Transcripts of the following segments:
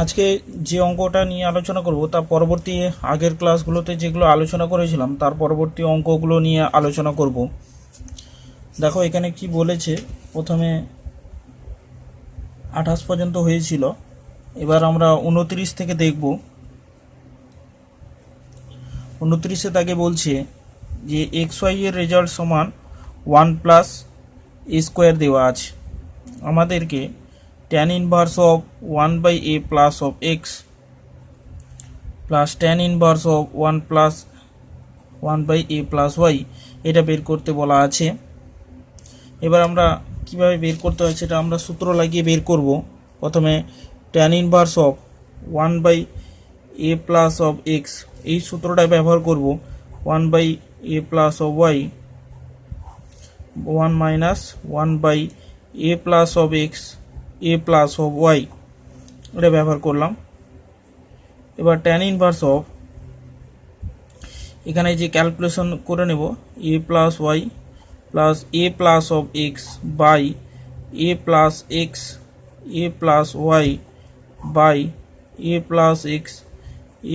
আজকে যে অঙ্কটা নিয়ে আলোচনা করব তা পরবর্তী আগের ক্লাসগুলোতে যেগুলো আলোচনা করেছিলাম তার পরবর্তী অঙ্কগুলো নিয়ে আলোচনা করব। দেখো এখানে কি বলেছে, প্রথমে 28 পর্যন্ত হয়েছিল, এবার আমরা 29 থেকে দেখব। 29-এ তাকে বলছে যে xy এর রেজাল্ট সমান 1 প্লাস a স্কোয়ার দেওয়া আছে। আমাদেরকে tan inverse of 1/a plus of x plus tan inverse of 1 plus 1/a plus y এটা বের করতে বলা আছে। এবার আমরা কিভাবে বের করতে হয় সেটা আমরা সূত্র লাগিয়ে বের করব। প্রথমে tan inverse of 1/a plus of x এই সূত্রটা ব্যবহার করব। 1/a plus of y 1 minus 1/a plus of x a plus of y এটা ব্যবহার করলাম। এবার tan ইনভার্স অফ, এখানে যে ক্যালকুলেশন করে নেব, a plus y plus a plus of x by a plus x a plus y by a plus x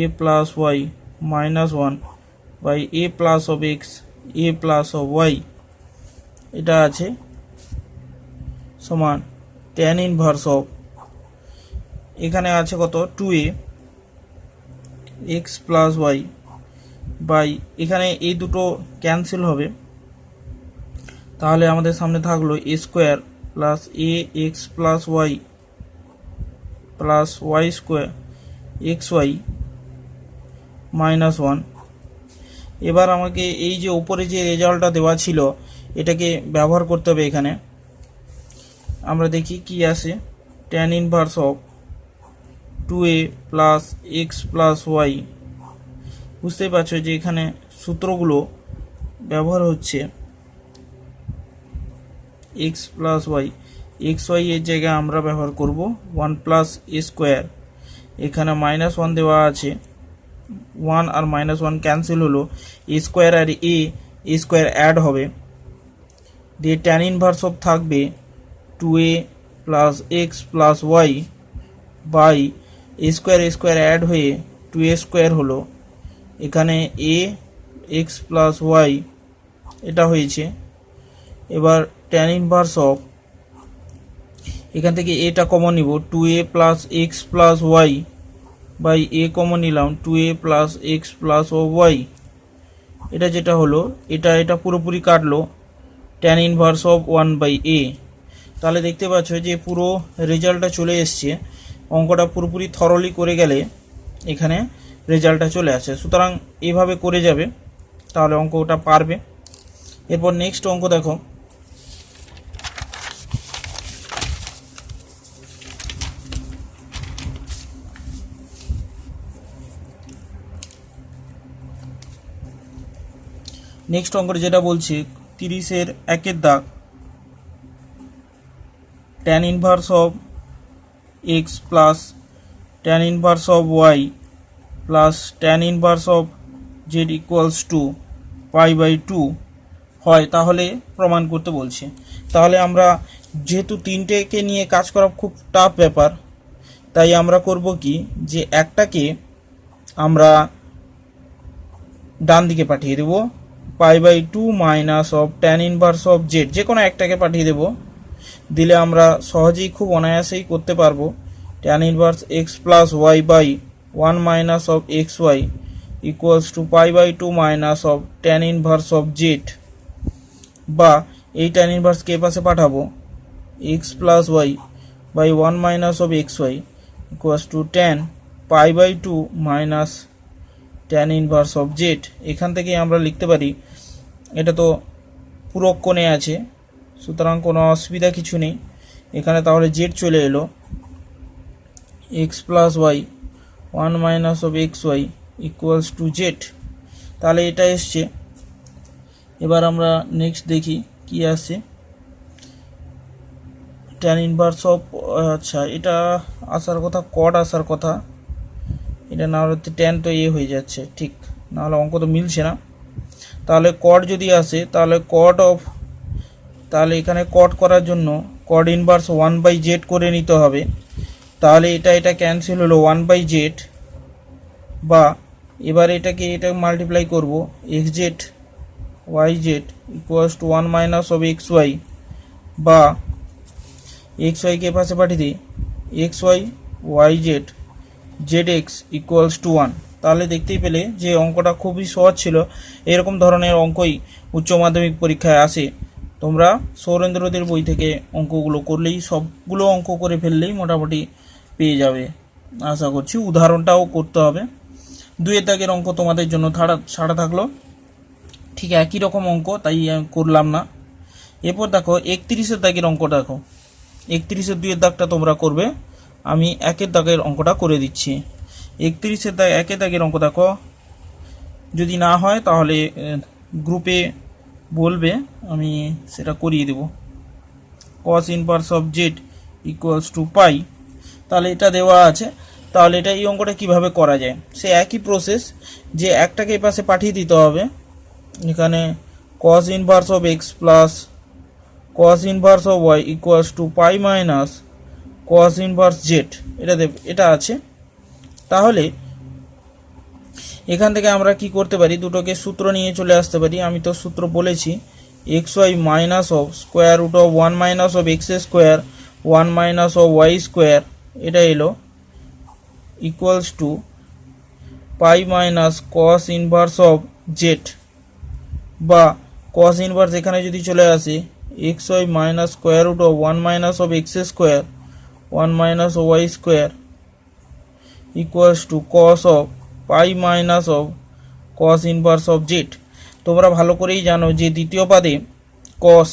a plus y minus 1 by a plus of x a plus of y এটা আছে সমান tan inverse of, এখানে আছে কত 2a x plus y by, এখানে এই দুটো cancel হবে, তাহলে আমাদের সামনে থাকলো a square plus a x plus y plus y square xy minus 1। এবার আমাকে এই যে উপরে যে রেজাল্টটা দেওয়া ছিল এটাকে ব্যবহার করতে হবে। এখানে আমরা দেখি কি আসে, tan inverse of 2a plus x plus y, বুঝতেই পারছো যে এখানে সূত্রগুলো ব্যবহার হচ্ছে x প্লাস y, xy এর জায়গায় আমরা ব্যবহার করব 1 প্লাস a স্কোয়ার, এখানে মাইনাস 1 দেওয়া আছে, 1 আর মাইনাস 1 ক্যান্সেল হলো, a স্কোয়ার আর a স্কোয়ার অ্যাড হবে, দিয়ে tan ইনভার্স অফ থাকবে 2a plus x plus y by a square add হয়ে 2a স্কোয়ার হলো, এখানে a x প্লাস y এটা হয়েছে। এবার tan ইনভার্স অফ, এখান থেকে এটা কমন নিব, 2a plus x plus y by a common নিলাম 2a প্লাস x প্লাস ও y, এটা যেটা হলো এটা পুরোপুরি কাটলো, tan ইনভার্স অফ 1/a। তাহলে দেখতে পাচ্ছ যে পুরো রেজাল্টটা চলে এসছে। অঙ্কটা পুরোপুরি থরলি করে গেলে এখানে রেজাল্টটা চলে আসে। সুতরাং এভাবে করে যাবে, তাহলে অঙ্কটা পারবে। এরপর নেক্সট অঙ্ক দেখো, নেক্সট অঙ্কটা যেটা বলছি 30-এর 1-এর দাগ, tan inverse of x plus tan inverse of y plus tan inverse of z equals to π/2 হয় তাহলে প্রমাণ করতে বলছে। তাহলে আমরা যেহেতু তিনটেকে নিয়ে কাজ করা খুব টাফ ব্যাপার, তাই আমরা করব কি, যে একটাকে আমরা ডান দিকে পাঠিয়ে দেব, π/2 minus of tan inverse of z, যে কোনো একটাকে পাঠিয়ে দেব, দিলে আমরা সহজেই খুব অনায়াসেই করতে পারবো tan inverse x plus y by 1 minus of xy equals to π/2 minus of tan inverse of z, বা এই tan ইনভার্সকে পাশে পাঠাবো x plus y by 1 minus of xy equals to tan π/2 minus tan inverse of z। এখান থেকে আমরা লিখতে পারি, এটা তো পূরক কোণে আছে, সুতরাং কোনো অসুবিধা কিছু নেই এখানে। তাহলে z চলে এলো, x plus y 1 minus of xy equals two z, তাহলে এটা এসছে। এবার আমরা নেক্সট দেখি কি আসছে, tan ইনভার্স অফ, আচ্ছা এটা আসার কথা কট আসার কথা, এটা না হলে tan তো এ হয়ে যাচ্ছে, ঠিক নাহলে অঙ্ক তো মিলছে না। তাহলে কট যদি আসে তাহলে কট অফ, তাহলে এখানে কট করার জন্য কট ইনভার্স 1/z করে নিতে হবে। তাহলে এটা ক্যান্সেল হলো 1/z, বা এবার এটা মাল্টিপ্লাই করব xz yz equals to 1 minus of xy, বা xy কে পাশে পাঠিয়ে দিই xy yz zx equals to 1। তাহলে দেখতেই পেলে যে অঙ্কটা খুবই সহজ ছিল। এরকম ধরনের অঙ্কই উচ্চ মাধ্যমিক পরীক্ষায় আসে। তোমরা সৌরেন্দ্রদের বই থেকে অঙ্কগুলো করলেই, সবগুলো অঙ্ক করে ফেললেই মোটামুটি পেয়ে যাবে আশা করছি। উদাহরণটাও করতে হবে। 2 দাগের অঙ্ক তোমাদের জন্য ছাড়া থাকলো, ঠিক একই রকম অঙ্ক, তাই করলাম না। এরপর দেখো 31 দাগের অঙ্ক দেখো। 31 2 দাগটা তোমরা করবে, আমি 1 দাগের অঙ্কটা করে দিচ্ছি। 31 1 দাগের অঙ্ক দেখো, যদি না হয় তাহলে গ্রুপে বলবে, আমি সেটা করিয়ে দেব। cos inverse of z equals to pi, তাহলে এটা দেওয়া আছে। তাহলে এই অঙ্কটা কিভাবে করা যায়, সে একই প্রসেস, যে একটাকে এই পাশে পাঠিয়ে দিতে হবে। এখানে cos inverse of x plus cos inverse of y equals to pi minus cos inverse z, এটা আছে। তাহলে এখান থেকে আমরা কি করতে পারি, দুটোকে সূত্র নিয়ে চলে আসতে পারি। আমি তো সূত্র বলেছি, xy minus of square root of 1 minus of x square 1 minus of y square, এটা এলো equals to pi minus cos inverse of z, বা cos ইনভার্স এখানে যদি চলে আসে xy minus square root of 1 minus of x square 1 minus of y square equals to cos of pi minus of cos inverse of z। তোমরা ভালো করেই জানো যে দ্বিতীয় পাদে cos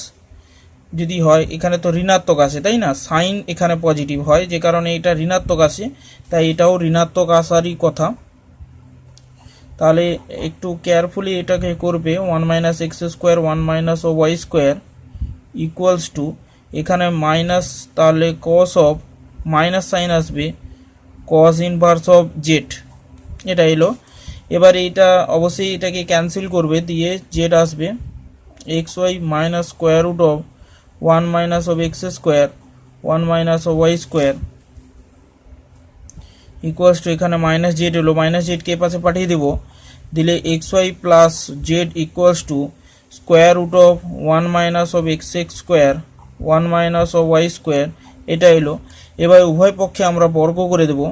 যদি হয়, এখানে তো ঋণাত্মক আসে, তাই না? সাইন এখানে পজিটিভ হয়, যে কারণে এটা ঋণাত্মক আসে, তাই এটাও ঋণাত্মক আসারই কথা। তাহলে একটু কেয়ারফুলি এটাকে করবে। 1 minus x square 1 minus of y square equals to, এখানে মাইনাস, তাহলে cos অফ মাইনাস সাইন আসবে cos ইনভার্স অফ জেড, এটা এলো। এবার এইটা অবশ্যই এটাকে ক্যান্সেল করবে, দিয়ে জেড আসবে x y minus square root of 1 minus of x square 1 minus of y square equals to, এখানে মাইনাস জেড এলো, মাইনাস জেডকে পাশে পাঠিয়ে দেবো, দিলে x y plus z equals to square root of 1 minus of x x square 1 minus of y square, এটা এলো। এবার উভয় পক্ষে আমরা বর্গ করে দেবো,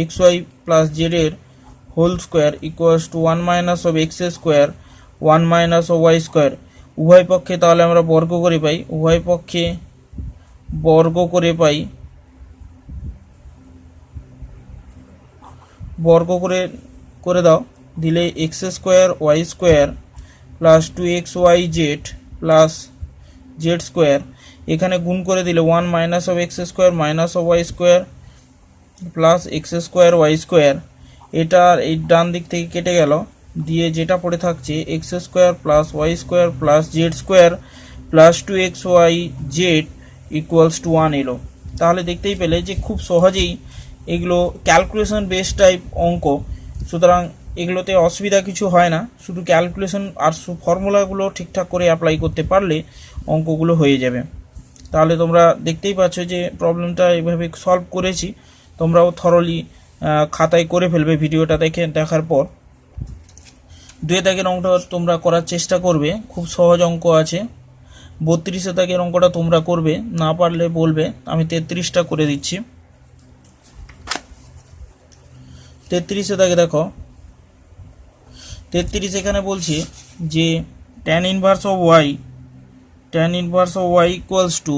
এক্স ওয়াই প্লাস জেডের whole square equals to 1 minus of x square 1 minus of y square, উভয় পক্ষে তাহলে আমরা বর্গ করে পাই, উভয় পক্ষে বর্গ করে পাই, বর্গ করে দাও, দিলে x square y square plus 2x y z plus z square, এখানে গুণ করে দিলে 1 minus of x square minus of y square plus x square y square, এটা এই ডান দিক থেকে কেটে গেল, দিয়ে যেটা পড়ে থাকছে x square plus y square plus z square plus 2x y z equals to 1 এলো। তাহলে দেখতেই পেলে যে খুব সহজেই এগুলো ক্যালকুলেশন বেস টাইপ অঙ্ক, সুতরাং এগুলোতে অসুবিধা কিছু হয় না, শুধু ক্যালকুলেশন আর ফর্মুলাগুলো ঠিকঠাক করে অ্যাপ্লাই করতে পারলে অঙ্কগুলো হয়ে যাবে। তাহলে তোমরা দেখতেই পাচ্ছ যে প্রবলেমটা এইভাবে সলভ করেছি, তোমরাও থরলি খাতায় করে ফেলবে ভিডিওটা দেখার পর। 2 দাগের অঙ্কটা তোমরা করার চেষ্টা করবে, খুব সহজ অঙ্ক আছে। 32 দাগের অঙ্কটা তোমরা করবে, না পারলে বলবে, আমি 33টা করে দিচ্ছি। 33 দাগে দেখো, 33 এখানে বলছে যে tan inverse of y equals two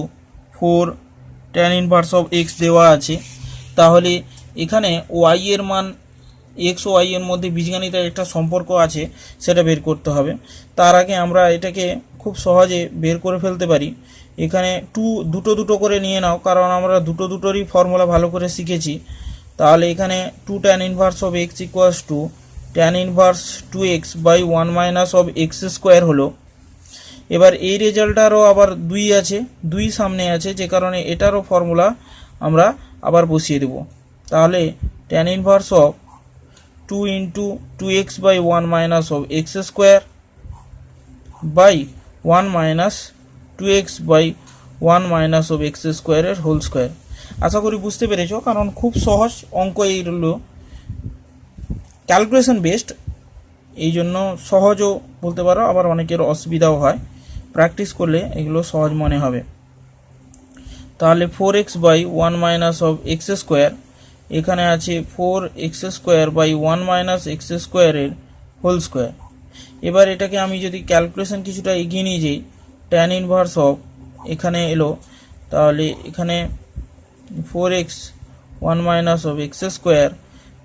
4 tan inverse of x দেওয়া আছে। তাহলে এখানে y এর মান, x ও y এর মধ্যে বীজগণিতের একটা সম্পর্ক আছে, সেটা বের করতে হবে। তার আগে আমরা এটাকে খুব সহজে বের করে ফেলতে পারি। এখানে দুটো করে নিয়ে নাও, কারণ আমরা দুটোরই ফর্মুলা ভালো করে শিখেছি। তাহলে এখানে 2 tan inverse of x equals to tan inverse 2x by 1 minus of x square হলো। এবার এই রেজাল্টটারও আবার 2 আছে, 2 সামনে আছে, যে কারণে এটারও ফর্মুলা আমরা আবার বসিয়ে দেব। তাহলে tan inverse of 2 into 2x by 1 minus of x square by 1 minus 2x by 1 minus of x স্কোয়ারের হোল স্কোয়ার। আশা করি বুঝতে পেরেছো, কারণ খুব সহজ অঙ্ক এইগুলো, ক্যালকুলেশন বেসড, এই জন্য সহজও বলতে পারো, আবার অনেকের অসুবিধাও হয়। প্র্যাকটিস করলে এগুলো সহজ মনে হবে। তাহলে 4x by 1 minus of x square, এখানে আছে 4x square by 1 minus x স্কোয়ারের হোল স্কোয়ার। এবার এটাকে আমি যদি ক্যালকুলেশন কিছুটা এগিয়ে নিয়ে যাই, ট্যান ইনভার্স অফ এখানে এলো, তাহলে এখানে 4x 1 minus of x square,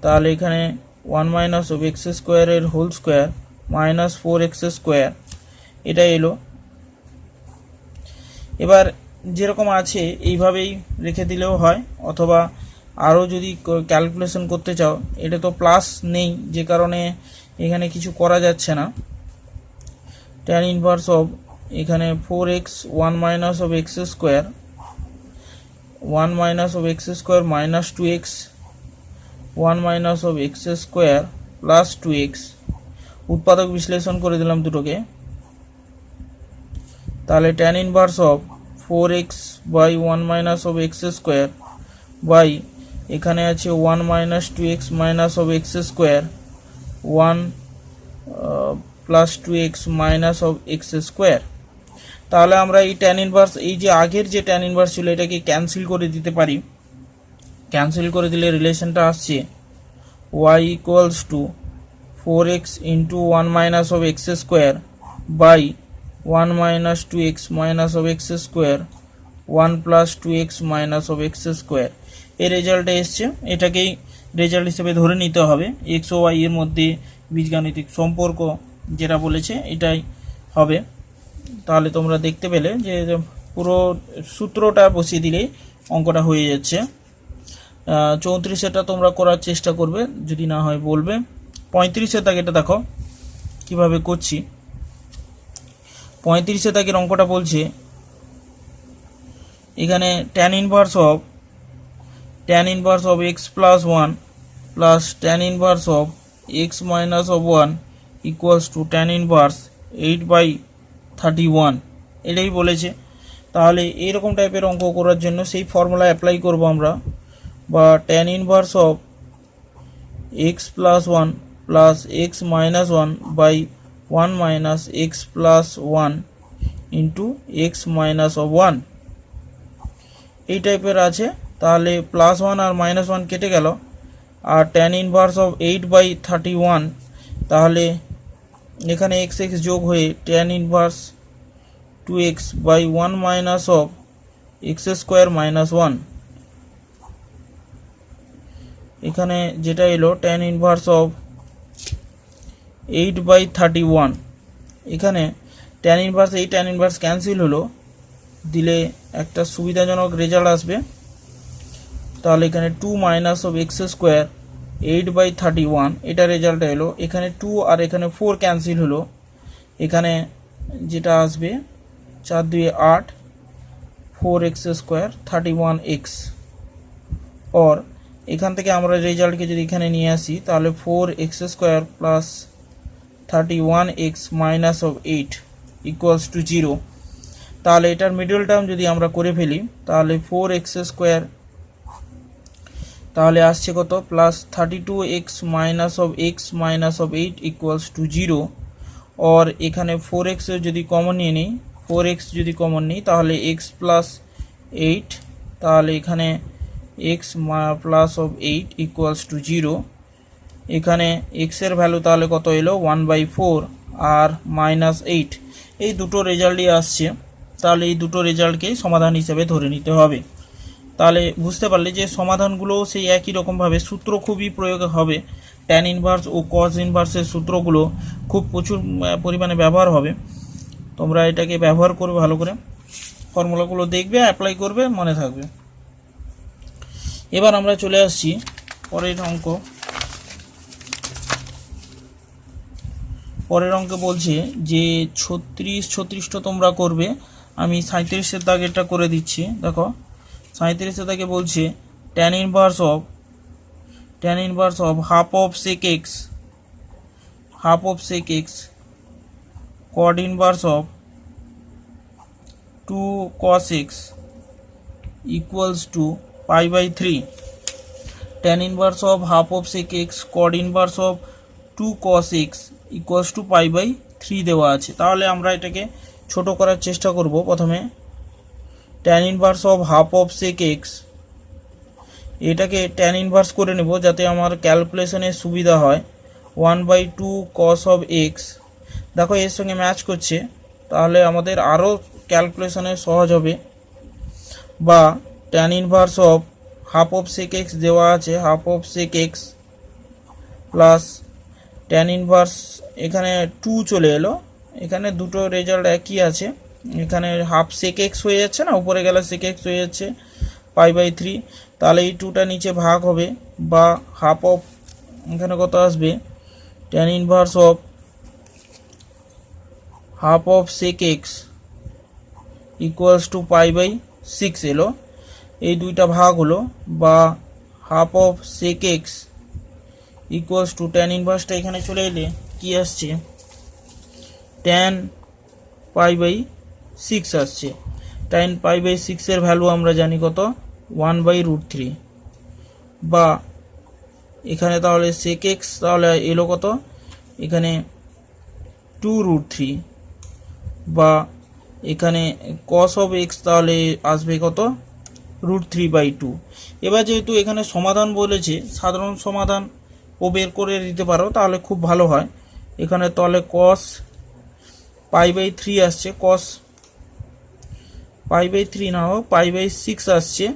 তাহলে এখানে 1 মাইনাস অফ এক্স স্কোয়ারের whole square minus 4x square, এটা এলো। এবার যেরকম আছে এইভাবেই রেখে দিলেও হয়, অথবা আরও যদি ক্যালকুলেশন করতে চাও, এটা তো প্লাস নেই যে কারণে এখানে কিছু করা যাচ্ছে না। ট্যান ইনভার্স অফ এখানে 4x 1 minus of x square, 1 minus of x square minus 2x, 1 minus of x square plus 2x, উৎপাদক বিশ্লেষণ করে দিলাম দুটোকে। তাহলে tan inverse of 4x by 1 minus of x square by এখানে আছে 1 minus 2x minus of x square, 1 plus 2x minus of x square. তাহলে আমরা এই ট্যান ইনভার্স, এই যে আগের যে ট্যান ইনভার্স ছিল এটাকে ক্যান্সেল করে দিতে পারি। ক্যান্সেল করে দিলে রিলেশনটা আসছে y equals to 4x into 1 minus of x square by 1 minus 2x minus of x square, 1 plus 2x minus of x square. এই রেজাল্টে এসছে, এটাকেই রেজাল্ট হিসেবে ধরে নিতে হবে। এক্স ও ওয়াই এর মধ্যে বীজগাণিতিক সম্পর্ক যেটা বলেছে এটাই হবে। তাহলে তোমরা দেখতে পেলে যে পুরো সূত্রটা বসিয়ে দিলেই অঙ্কটা হয়ে যাচ্ছে। 34-এটা তোমরা করার চেষ্টা করবে, যদি না হয় বলবে। 35-এর দাগেটা দেখো কিভাবে করছি। 35-এর দাগের অঙ্কটা বলছে এখানে tan inverse of x plus 1 plus tan inverse of x minus of 1 equals to tan inverse 8/31, এটাই বলেছে। তাহলে এইরকম টাইপের অঙ্ক করার জন্য সেই ফর্মুলা অ্যাপ্লাই করব আমরা, বা tan inverse of x plus 1 plus x minus 1 by 1 minus x plus 1 into x minus of 1, এই টাইপের আছে। তাহলে প্লাস 1 আর মাইনাস 1 কেটে গেল, আর ট্যান ইনভার্স অফ 8/31, তাহলে এখানে এক্স এক্স যোগ হয়ে tan inverse 2x by 1 minus of x square minus 1, এখানে যেটা এলো ট্যান ইনভার্স অফ 8/31। এখানে ট্যান ইনভার্স এই ট্যান ইনভার্স ক্যান্সেল হলো, দিলে একটা সুবিধাজনক রেজাল্ট আসবে। তাহলে এখানে 2 মাইনাস অফ এক্স স্কোয়ার 8/31, এটা রেজাল্ট এলো। এখানে 2 আর এখানে 4 ক্যান্সেল হলো, এখানে যেটা আসবে 4 2 8, 4x স্কোয়ার 31x। और এখান থেকে আমরা রেজাল্টকে যদি এখানে নিয়ে আসি, তাহলে 4x square plus 31x minus of 8 equals to 0। তাহলে এটার মিডল টার্ম যদি আমরা করে ফেলি, তাহলে 4x স্কোয়ার, তাহলে আসছে কত, plus 32x minus of x minus of 8 equals to 0। और এখানে 4x যদি কমন নিয়ে নিই, 4x যদি কমন নিই তাহলে x প্লাস 8, তাহলে এখানে x plus of 8 equals to 0। এখানে x এর ভ্যালু তাহলে কত এলো, 1/4 আর মাইনাস 8, এই দুটো রেজাল্টই আসছে। তাহলে এই দুটো রেজাল্টকেই সমাধান হিসেবে ধরে নিতে হবে। তাহলে বুঝতে পারলে যে সমাধানগুলো সেই একই রকমভাবে, সূত্র খুবই প্রয়োগ হবে। ট্যান ইনভার্স ও কজ ইনভার্সের সূত্রগুলো খুব প্রচুর পরিমাণে ব্যবহার হবে। তোমরা এটাকে ব্যবহার করবে ভালো করে, ফর্মুলাগুলো দেখবে, অ্যাপ্লাই করবে, মনে থাকবে। এবার আমরা চলে আসছি পরের অঙ্ক। পরের অঙ্কে বলছে যে 36টা তোমরা করবে, আমি 37-এর দাগেরটা করে দিচ্ছি। দেখো 37-এর দাগে বলছে tan inverse of half of sec x cot inverse of 2 cos x equals to pi by 3, tan inverse of half of sec x cot inverse of 2 cos x equals to pi by 3 দেওয়া আছে। তাহলে আমরা এটাকে ছোট করার চেষ্টা করব। প্রথমে tan inverse of half of sec x, এটাকে tan inverse করে নেব যাতে আমার ক্যালকুলেশনের সুবিধা হয়। 1/2 cos of x, দেখো এর সঙ্গে ম্যাচ করছে, তাহলে আমাদের আরও ক্যালকুলেশনে সহজ হবে। বা tan inverse of half of sec x দেওয়া আছে, half of sec x plus tan inverse, এখানে 2 চলে এলো, এখানে দুটো রেজাল্ট একই আছে, এখানে হাফ sec x হয়ে যাচ্ছে না, উপরে গেলে sec x হয়ে যাচ্ছে পাই বাই 3, তাহলে এই 2টা নিচে ভাগ হবে। বা হাফ অফ, এখানে কত আসবে, tan inverse of half of sec x equals to pi by 6 এলো, এই দুইটা ভাগ হলো। বা half of sec x equals to tan inverse এখানে চলে এলে কি আসছে, tan পাই বাই 6 আসছে। tan পাই বাই 6 এর ভ্যালু আমরা জানি কত, 1/√3। বা এখানে তাহলে sec x তাহলে এলো কত, এখানে 2√3। বা এখানে cos of x তাহলে আসবে কত, √3/2। এবার যেহেতু এখানে সমাধান বলেছে, সাধারণ সমাধান ও বের করে দিতে পারো তাহলে খুব ভালো হয়। এখানে তাহলে cos পাই বাই 3 আসছে, cos পাই বাই 3 না হোক পাই বাই 6 আসছে।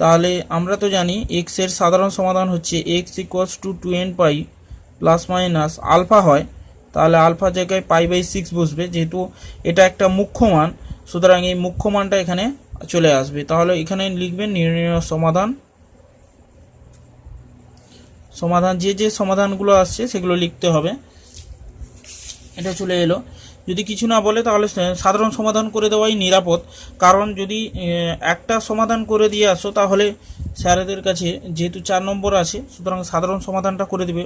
তাহলে আমরা তো জানি x এর সাধারণ সমাধান হচ্ছে x equals to 2n pi plus minus alpha হয়, তাহলে আলফা জায়গায় পাই বাই 6 বসবে, যেহেতু এটা একটা মুখ্য মান, সুতরাং এই মুখ্য মানটা এখানে চলে আসবে। তাহলে এখানে লিখবেন নির্ণয় সমাধান, সমাধান যে সমাধানগুলো আসছে সেগুলো লিখতে হবে। এটা চলে এলো। যদি কিছু না বলে তাহলে সাধারণ সমাধান করে দেওয়াই নিরাপদ, কারণ যদি একটা সমাধান করে দিয়ে আসো তাহলে স্যারেদের কাছে যেহেতু 4 নম্বর আছে, সুতরাং সাধারণ সমাধানটা করে দেবে।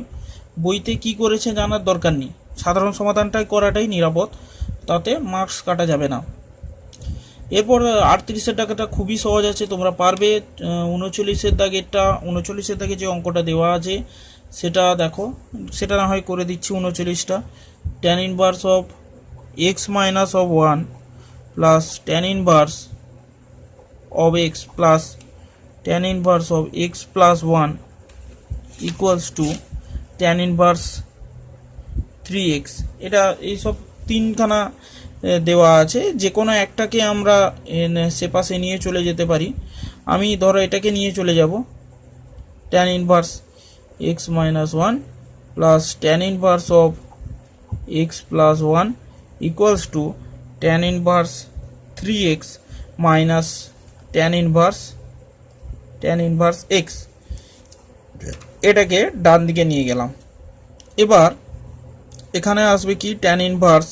বইতে কি করেছে জানার দরকার নেই, সাধারণ সমাধানটাই করাটাই নিরাপদ, তাতে মার্কস কাটা যাবে না। এরপর 38-এর দাগেটা খুবই সহজ আছে, তোমরা পারবে। 39-এর দাগেরটা, 39-এর দাগে যে অঙ্কটা দেওয়া আছে সেটা দেখো, সেটা না হয় করে দিচ্ছি। 39টা tan inverse of x minus of 1 plus tan inverse of x plus tan inverse of x plus 1 equals to tan inverse 3x। এটা এইসব তিনখানা দেওয়া আছে, যে কোনো একটাকে আমরা সে পাশে নিয়ে চলে যেতে পারি। আমি ধরো এটাকে নিয়ে চলে যাব, tan inverse x minus 1 plus tan inverse of x plus 1 equals to tan inverse 3x minus tan inverse x। এটাকে ডান দিকে নিয়ে গেলাম। এবার এখানে আসবে কি, tan inverse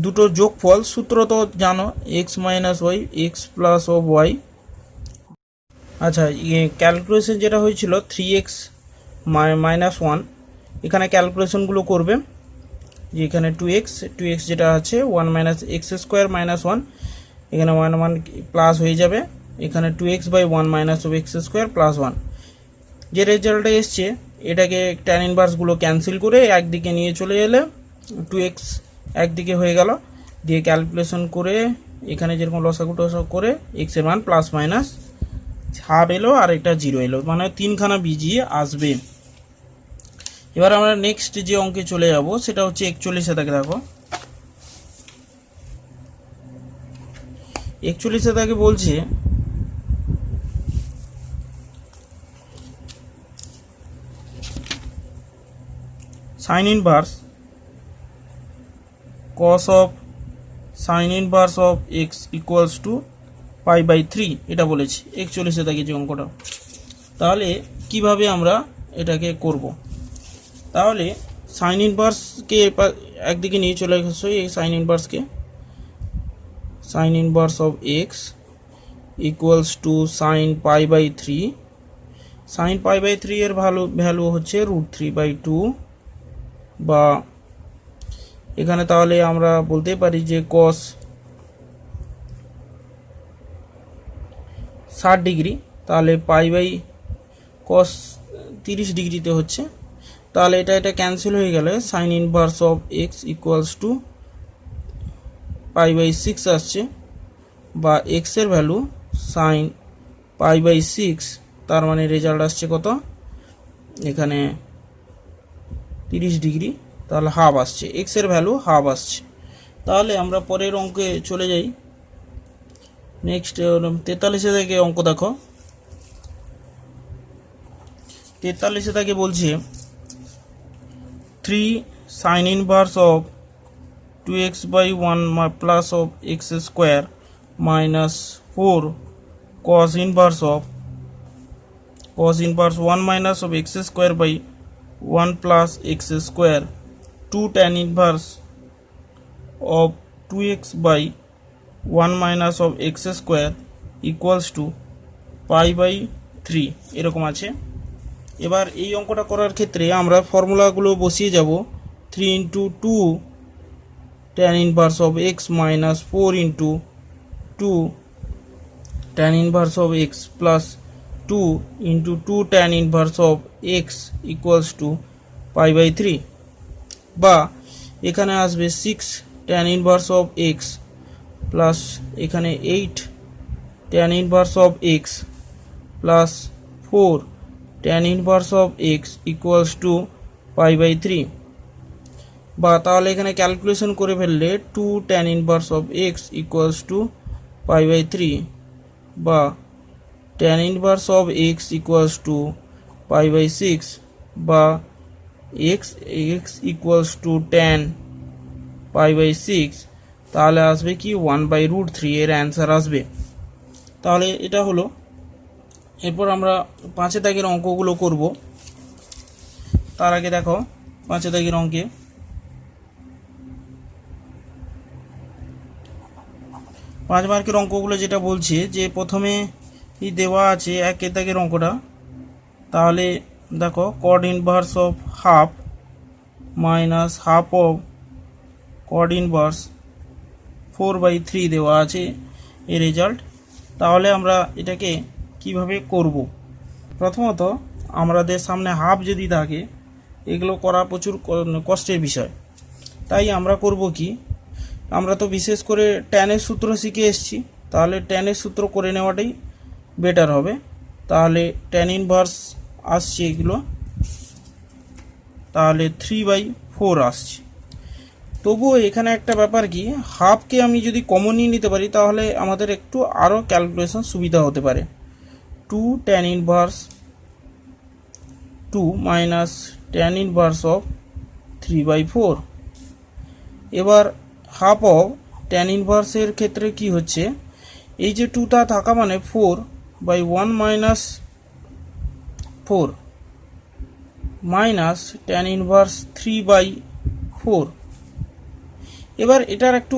দুটো যোগফল, সূত্র তো জানো, x minus y x plus of y। আচ্ছা, ক্যালকুলেশন যেটা হয়েছিল 3x minus 1, এখানে ক্যালকুলেশনগুলো করবে। যে এখানে 2x যেটা আছে 1 minus x square minus 1, এখানে 1 প্লাস হয়ে যাবে, এখানে 2x by 1 minus of x square plus 1। যে রেজাল্টটা এসছে এটাকে tan ইনভার্সগুলো ক্যান্সেল করে একদিকে নিয়ে চলে এলে 2x একদিকে হয়ে গেল, দিয়ে ক্যালকুলেশন করে এখানে যেরকম লসাগু টসাগু করে x এর মান প্লাস মাইনাস হাফ এলো আর এটা 0 এলো, মানে তিনখানা বিজিয়ে আসবে। এবার আমরা নেক্সট যে অঙ্কে চলে যাব সেটা হচ্ছে 41-এ দাগে। দেখো 41-এ দাগে বলছে sin inverse cos of sin inverse of x equals to pi by 3, এটা বলেছি 41-এ দাগে যে অঙ্কটা। তাহলে কিভাবে আমরা এটাকে করব, তাহলে সাইন ইনভার্সকে একদিকে নিয়ে চলে গেছো, এই সাইন ইনভার্সকে, sine inverse of x equals to sine pi by 3। Sine pi by 3 এর ভ্যালু হচ্ছে √3/2। বা এখানে তাহলে আমরা বলতে পারি যে cos 60 ডিগ্রি, তাহলে পাই বাই কস 30 ডিগ্রিতে হচ্ছে, তাহলে এটা ক্যান্সেল হয়ে গেলে sine inverse of x equals to pi by 6 আসছে, বা এক্সের ভ্যালু সাইন পাই বাই 6, তার মানে রেজাল্ট আসছে কত, এখানে 30 ডিগ্রি, তাহলে হাফ আসছে, এক্সের ভ্যালু হাফ আসছে। তাহলে আমরা পরের অঙ্কে চলে যাই। নেক্সট 43 থেকে অঙ্ক দেখো। 43 থেকে বলছে 3 sign inverse of 2x by 1 plus of x square minus 4 cos inverse 1 minus of x square by 1 plus x square 2 tan inverse of 2x by 1 minus of x square equals to pi by 3 এরকম আছে। এবার এই অঙ্কটা করার ক্ষেত্রে আমরা ফর্মুলাগুলো বসিয়ে যাব। 3 into 2 tan inverse of x minus 4 into 2 tan inverse of x plus 2 into 2 tan inverse of x equals to pi by 3, বা এখানে আসবে 6 tan inverse of x plus এখানে 8 tan inverse of x plus 4 tan inverse of x equals to pi by 3, বা তাহলে এখানে calculation করে ফেললে 2 tan inverse of x equals to pi by 3, বা tan inverse of x equals to pi by 6, বা x equals to tan pi by 6, তাহলে আসবে কি 1/√3 এর অ্যান্সার আসবে। তাহলে এটা হলো। এরপর আমরা 5 দাগের অঙ্কগুলো করব। তার আগে দেখো 5 দাগের অঙ্কে 5 মার্কের অঙ্কগুলো যেটা বলছে যে প্রথমে দেওয়া আছে 1 দাগের অঙ্কটা, তাহলে দেখো cot inverse of half minus half of cot inverse 4/3 দেওয়া আছে এর রেজাল্ট। তাহলে আমরা এটাকে কিভাবে করব? প্রথমত আমাদের সামনে হাফ যদি থাকে, এগুলো করা প্রচুর কষ্টের বিষয়, তাই আমরা করব কি, আমরা তো বিশেষ করে ট্যানের সূত্র শিখে এসেছি, তাহলে ট্যানের সূত্র করে নেওয়াটাই বেটার হবে। তাহলে ট্যান ইনভার্স আসছে এগুলো, তাহলে 3/4 আসছে। তবুও এখানে একটা ব্যাপার কি, হাফকে আমি যদি কমন নিয়ে নিতে পারি তাহলে আমাদের একটু আরও ক্যালকুলেশন সুবিধা হতে পারে। 2 tan inverse 2 minus tan inverse of 3/4। এবার হাফ অফ tan inverse এর ক্ষেত্রে কি হচ্ছে, এই যে 2টা থাকা মানে 4/1 minus 4 minus tan inverse 3/4। এবার এটার একটু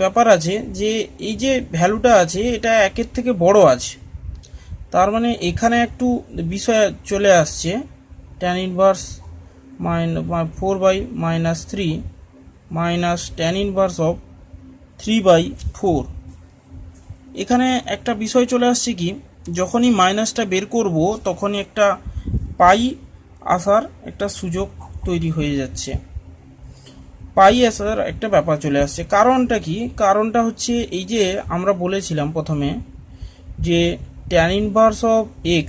ব্যাপার আছে যে এই যে ভ্যালুটা আছে এটা 1-এর থেকে বড় আছে, তার মানে এখানে একটু বিষয় চলে আসছে। tan inverse 4/-3 minus tan inverse of 3/4। এখানে একটা বিষয় চলে আসছে কি, যখনই মাইনাসটা বের করব তখনই একটা পাই আসার একটা সুযোগ তৈরি হয়ে যাচ্ছে, পাই আসার একটা ব্যাপার চলে আসছে। কারণটা কি, কারণটা হচ্ছে এই যে আমরা বলেছিলাম প্রথমে যে tan inverse of x,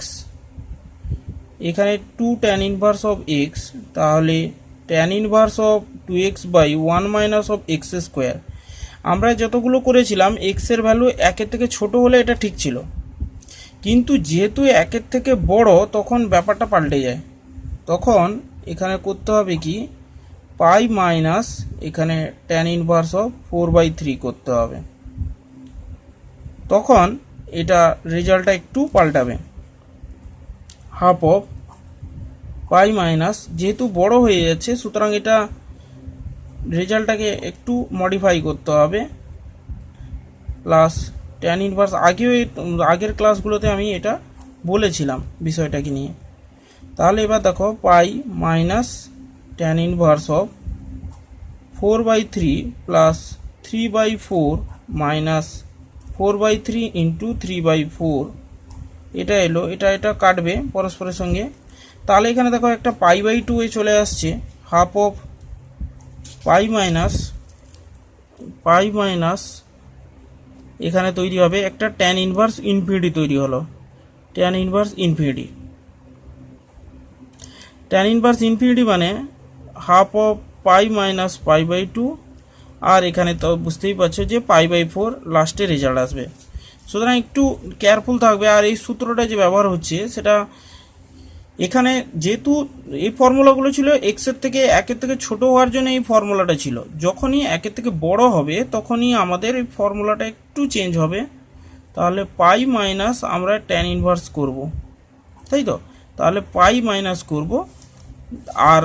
এখানে 2 tan inverse of x, তাহলে tan inverse of 2x/1 minus of x square। আমরা যতগুলো করেছিলাম x এর ভ্যালু 1-এর থেকে ছোট হলে এটা ঠিক ছিল, কিন্তু যেহেতু 1-এর থেকে বড় তখন ব্যাপারটা পাল্টে যায়। তখন এখানে করতে হবে কি, পাই মাইনাস এখানে tan inverse of 4/3 করতে হবে, তখন এটা রেজাল্টটা একটু পাল্টাবে। হাফ অফ পাই মাইনাস, যেহেতু বড় হয়ে যাচ্ছে সুতরাং এটা রেজাল্টটাকে একটু মডিফাই করতে হবে, প্লাস tan ইনভার্স। আগের ক্লাসগুলোতে আমি এটা বলেছিলাম বিষয়টাকে নিয়ে। তাহলে এবার দেখো pi minus tan inverse of 4/3 plus 3/4 minus 4/3 into 3/4 এটা এলো, এটা এটা কাটবে পরস্পরের সঙ্গে। তাহলে এখানে দেখো একটা π/2 এ চলে আসছে, হাফ অফ পাই মাইনাস এখানে তৈরি হবে একটা ট্যান ইনভার্স ইনফিনিটি তৈরি হলো, tan inverse infinity. Tan inverse infinity মানে হাফ অফ π-π/2, আর এখানে তো বুঝতেই পারছো যে π/4 লাস্টে রেজাল্ট আসবে। সুতরাং একটু কেয়ারফুল থাকবে। আর এই সূত্রটা যে ব্যবহার হচ্ছে সেটা এখানে যেহেতু এই ফর্মুলাগুলো ছিল এক্সের থেকে একের থেকে ছোট হওয়ার জন্য এই ফর্মুলাটা ছিল, যখনই একের থেকে বড় হবে তখনই আমাদের এই ফর্মুলাটা একটু চেঞ্জ হবে। তাহলে পাই মাইনাস আমরা ট্যান ইনভার্স করব, তাই তো? তাহলে পাই মাইনাস করব, আর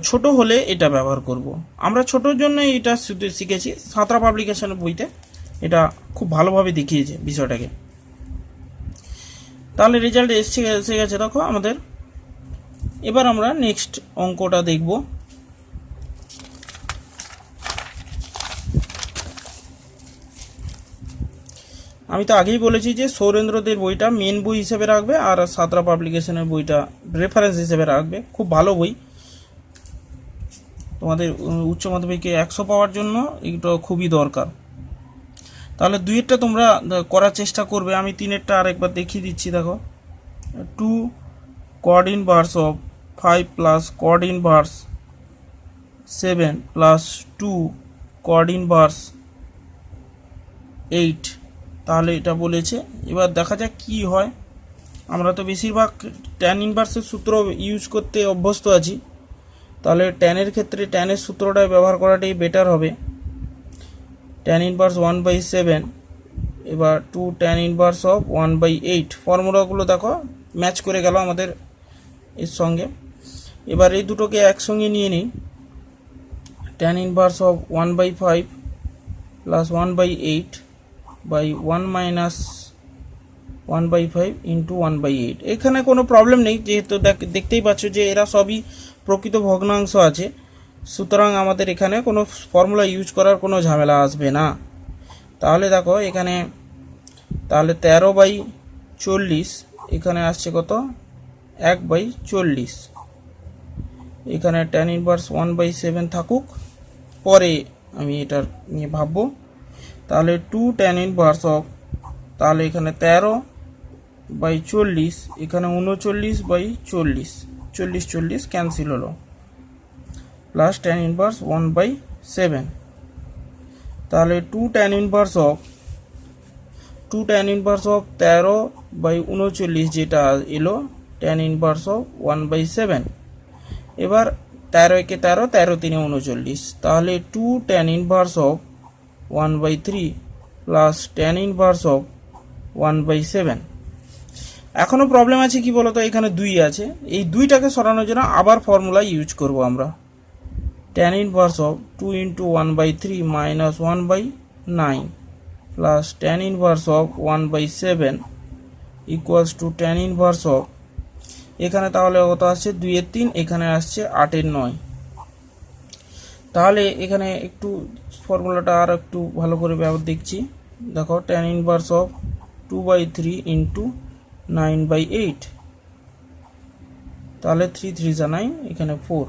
ছোট হলে এটা ব্যবহার করব। আমরা ছোটোর জন্য এটা শিখেছি, সাঁতরা পাবলিকেশনের বইতে এটা খুব ভালোভাবে দেখিয়েছে বিষয়টাকে। তাহলে রেজাল্ট এসে গেছে দেখো আমাদের। এবার আমরা নেক্সট অঙ্কটা দেখব। আমি তো আগেই বলেছি যে সৌরেন্দ্রদের বইটা মেন বই হিসেবে রাখবে, আর সাঁতরা পাবলিকেশনের বইটা রেফারেন্স হিসেবে রাখবে। খুব ভালো বই, তোমাদের উচ্চ মাধ্যমিকে 100 পাওয়ার জন্য এটা খুবই দরকার। তাহলে 2-এরটা তোমরা করার চেষ্টা করবে। আমি 3-এরটা আরেকবার দেখিয়ে দিচ্ছি। দেখো 2 cot inverse of 5 plus cot inverse 7 plus 2 cot inverse 8, তাহলে এটা বলেছে। এবার দেখা যাক কি হয়। আমরা তো বেশিরভাগ ট্যান ইনভার্সের সূত্র ইউজ করতে অভ্যস্ত আছি, তাহলে ট্যানের ক্ষেত্রে ট্যানের সূত্রটাই ব্যবহার করাটাই বেটার হবে। ট্যান ইনভার্স 1/7, এবার 2 ট্যান ইনভার্স অফ 1/8। ফর্মুলাগুলো দেখো ম্যাচ করে গেল আমাদের এর সঙ্গে। এবার এই দুটোকে একসঙ্গে নিয়ে নিই। Tan inverse of 1/5 plus 1/8 by 1 minus 1/5 into 1/8। এখানে কোনো প্রবলেম নেই, যেহেতু দেখতেই পাচ্ছ যে এরা সবই প্রকৃত ভগ্নাংশ আছে, সুতরাং আমাদের এখানে কোনো ফর্মুলা ইউজ করার কোনো ঝামেলা আসবে না। তাহলে দেখো এখানে তাহলে 13/40 এখানে আসছে কত, 1/40। এখানে ট্যান ইনভার্স 1/7 থাকুক, পরে আমি এটার নিয়ে ভাববো। তাহলে 2 ট্যান ইনভার্স অফ, তাহলে এখানে 13/40, এখানে 39/40, 40 ক্যান্সেল হলো, প্লাস ট্যান ইনভার্স 1/7। তাহলে 2 ট্যান ইনভার্স অফ 13/39 যেটা এলো, ট্যান ইনভার্স অফ 1/7। এবার 13 একে 13, 13 3 39, তাহলে 2 tan inverse of 1/3 plus tan inverse of 1/7। এখনো প্রবলেম আছে কি বলতো, এখানে 2 আছে, এই 2টাকে সরানোর জন্য আবার ফর্মুলা ইউজ করব আমরা। Tan inverse of 2 into 1/3 minus 1/9 plus tan inverse of 1/7 equals to tan inverse of, এখানে তাহলে কত আসছে 2/3, এখানে আসছে 8/9। তাহলে এখানে একটু ফর্মুলাটা আর একটু ভালো করে ব্যবহার দেখছি। দেখো ট্যান ইনভার্স অফ 2/3 ইন্টু 9/8, তাহলে 3 3 যা 9, এখানে 4,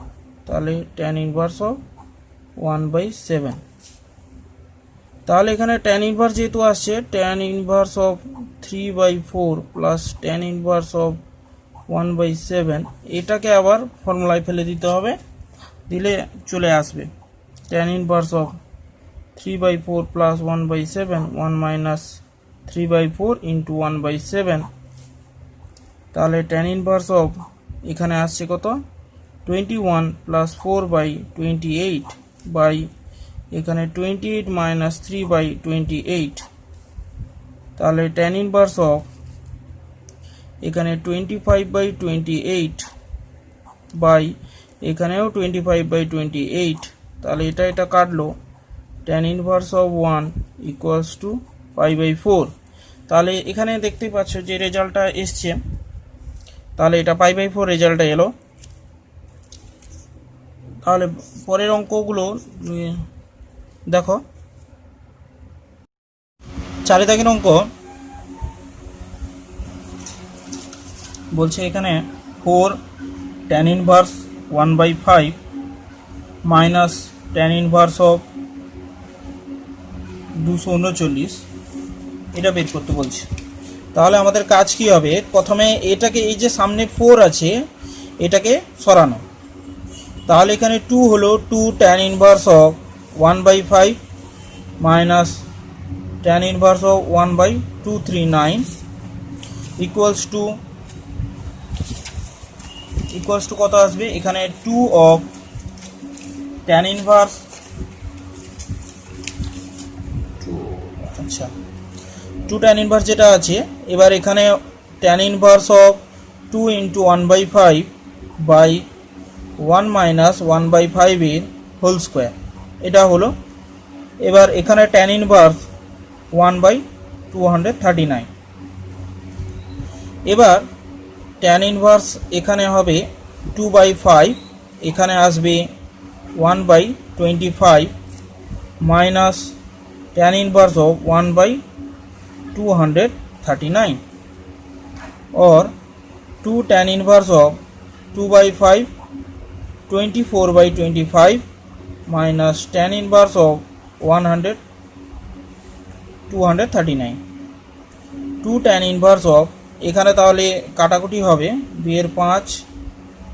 তাহলে ট্যান ইনভার্স অফ 1/7। তাহলে এখানে ট্যান ইনভার্স যেহেতু আসছে, tan inverse of 3/4 plus tan inverse of 1/7, এটাকে আবার ফর্মুলায় ফেলে দিতে হবে, দিলে চলে আসবে tan inverse of 3/4 plus 1/7, 1 minus 3/4 into 1/7। তাহলে ট্যান ইনভার্স অফ এখানে আসছে কত, 21 প্লাস 4/28 বাই এখানে 28 মাইনাস 3/28। তাহলে ট্যান ইনভার্স অফ এখানে 25/28 বাই এখানেও 25/28, তাহলে এটা কাটলো, tan inverse of 1 equals to π/4। তাহলে এখানে দেখতেই পাচ্ছ যে রেজাল্টটা এসছে, তাহলে এটা π/4 রেজাল্টটা এলো। তাহলে পরের অঙ্কগুলো দেখো, 4 দাগের অঙ্ক, বলছে এখানে 4 tan inverse 1/5 minus tan inverse of 239, এটা বের করতে বলছে। তাহলে আমাদের কাজ কি হবে, প্রথমে এটাকে, এই যে সামনে 4 আছে এটাকে সরানো। তাহলে এখানে 2 হলো 2 tan inverse of 1/5 minus tan inverse of 1/239 equals two কত আসবে, এখানে 2 অফ tan ইনভার্স, আচ্ছা 2 tan ইনভার্স যেটা আছে, এবার এখানে tan inverse of 2 into 1/5 by 1 minus 1/5 এর হোল স্কোয়ার, এটা হলো। এবার এখানে tan ইনভার্স 1/239, এবার tan ইনভার্স এখানে হবে 2/5, এখানে আসবে 1/25 মাইনাস tan ইনভার্স অফ 1/239 और 2 tan inverse of 2/5 24/25 minus tan inverse of 239 2 tan inverse of, এখানে তাহলে কাটাকুটি হবে 2 এর 5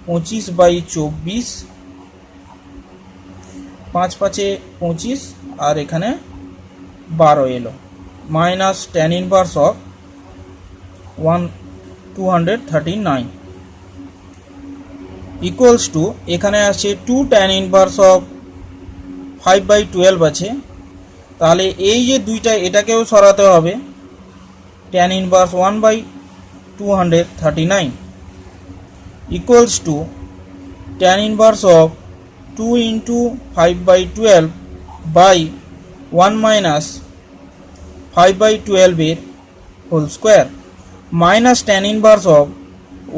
25/24, 5 5 25 আর এখানে 12 এলো, minus tan inverse of 239 equals to, এখানে আছে 2 tan ইনভার্স অফ 5/12 আছে। তাহলে এই যে দুইটা, এটাকেও সরাতে হবে, tan inverse 1/239 equals to tan inverse of 2 into 5/12 by 1 minus 5/12 এর whole square minus tan inverse of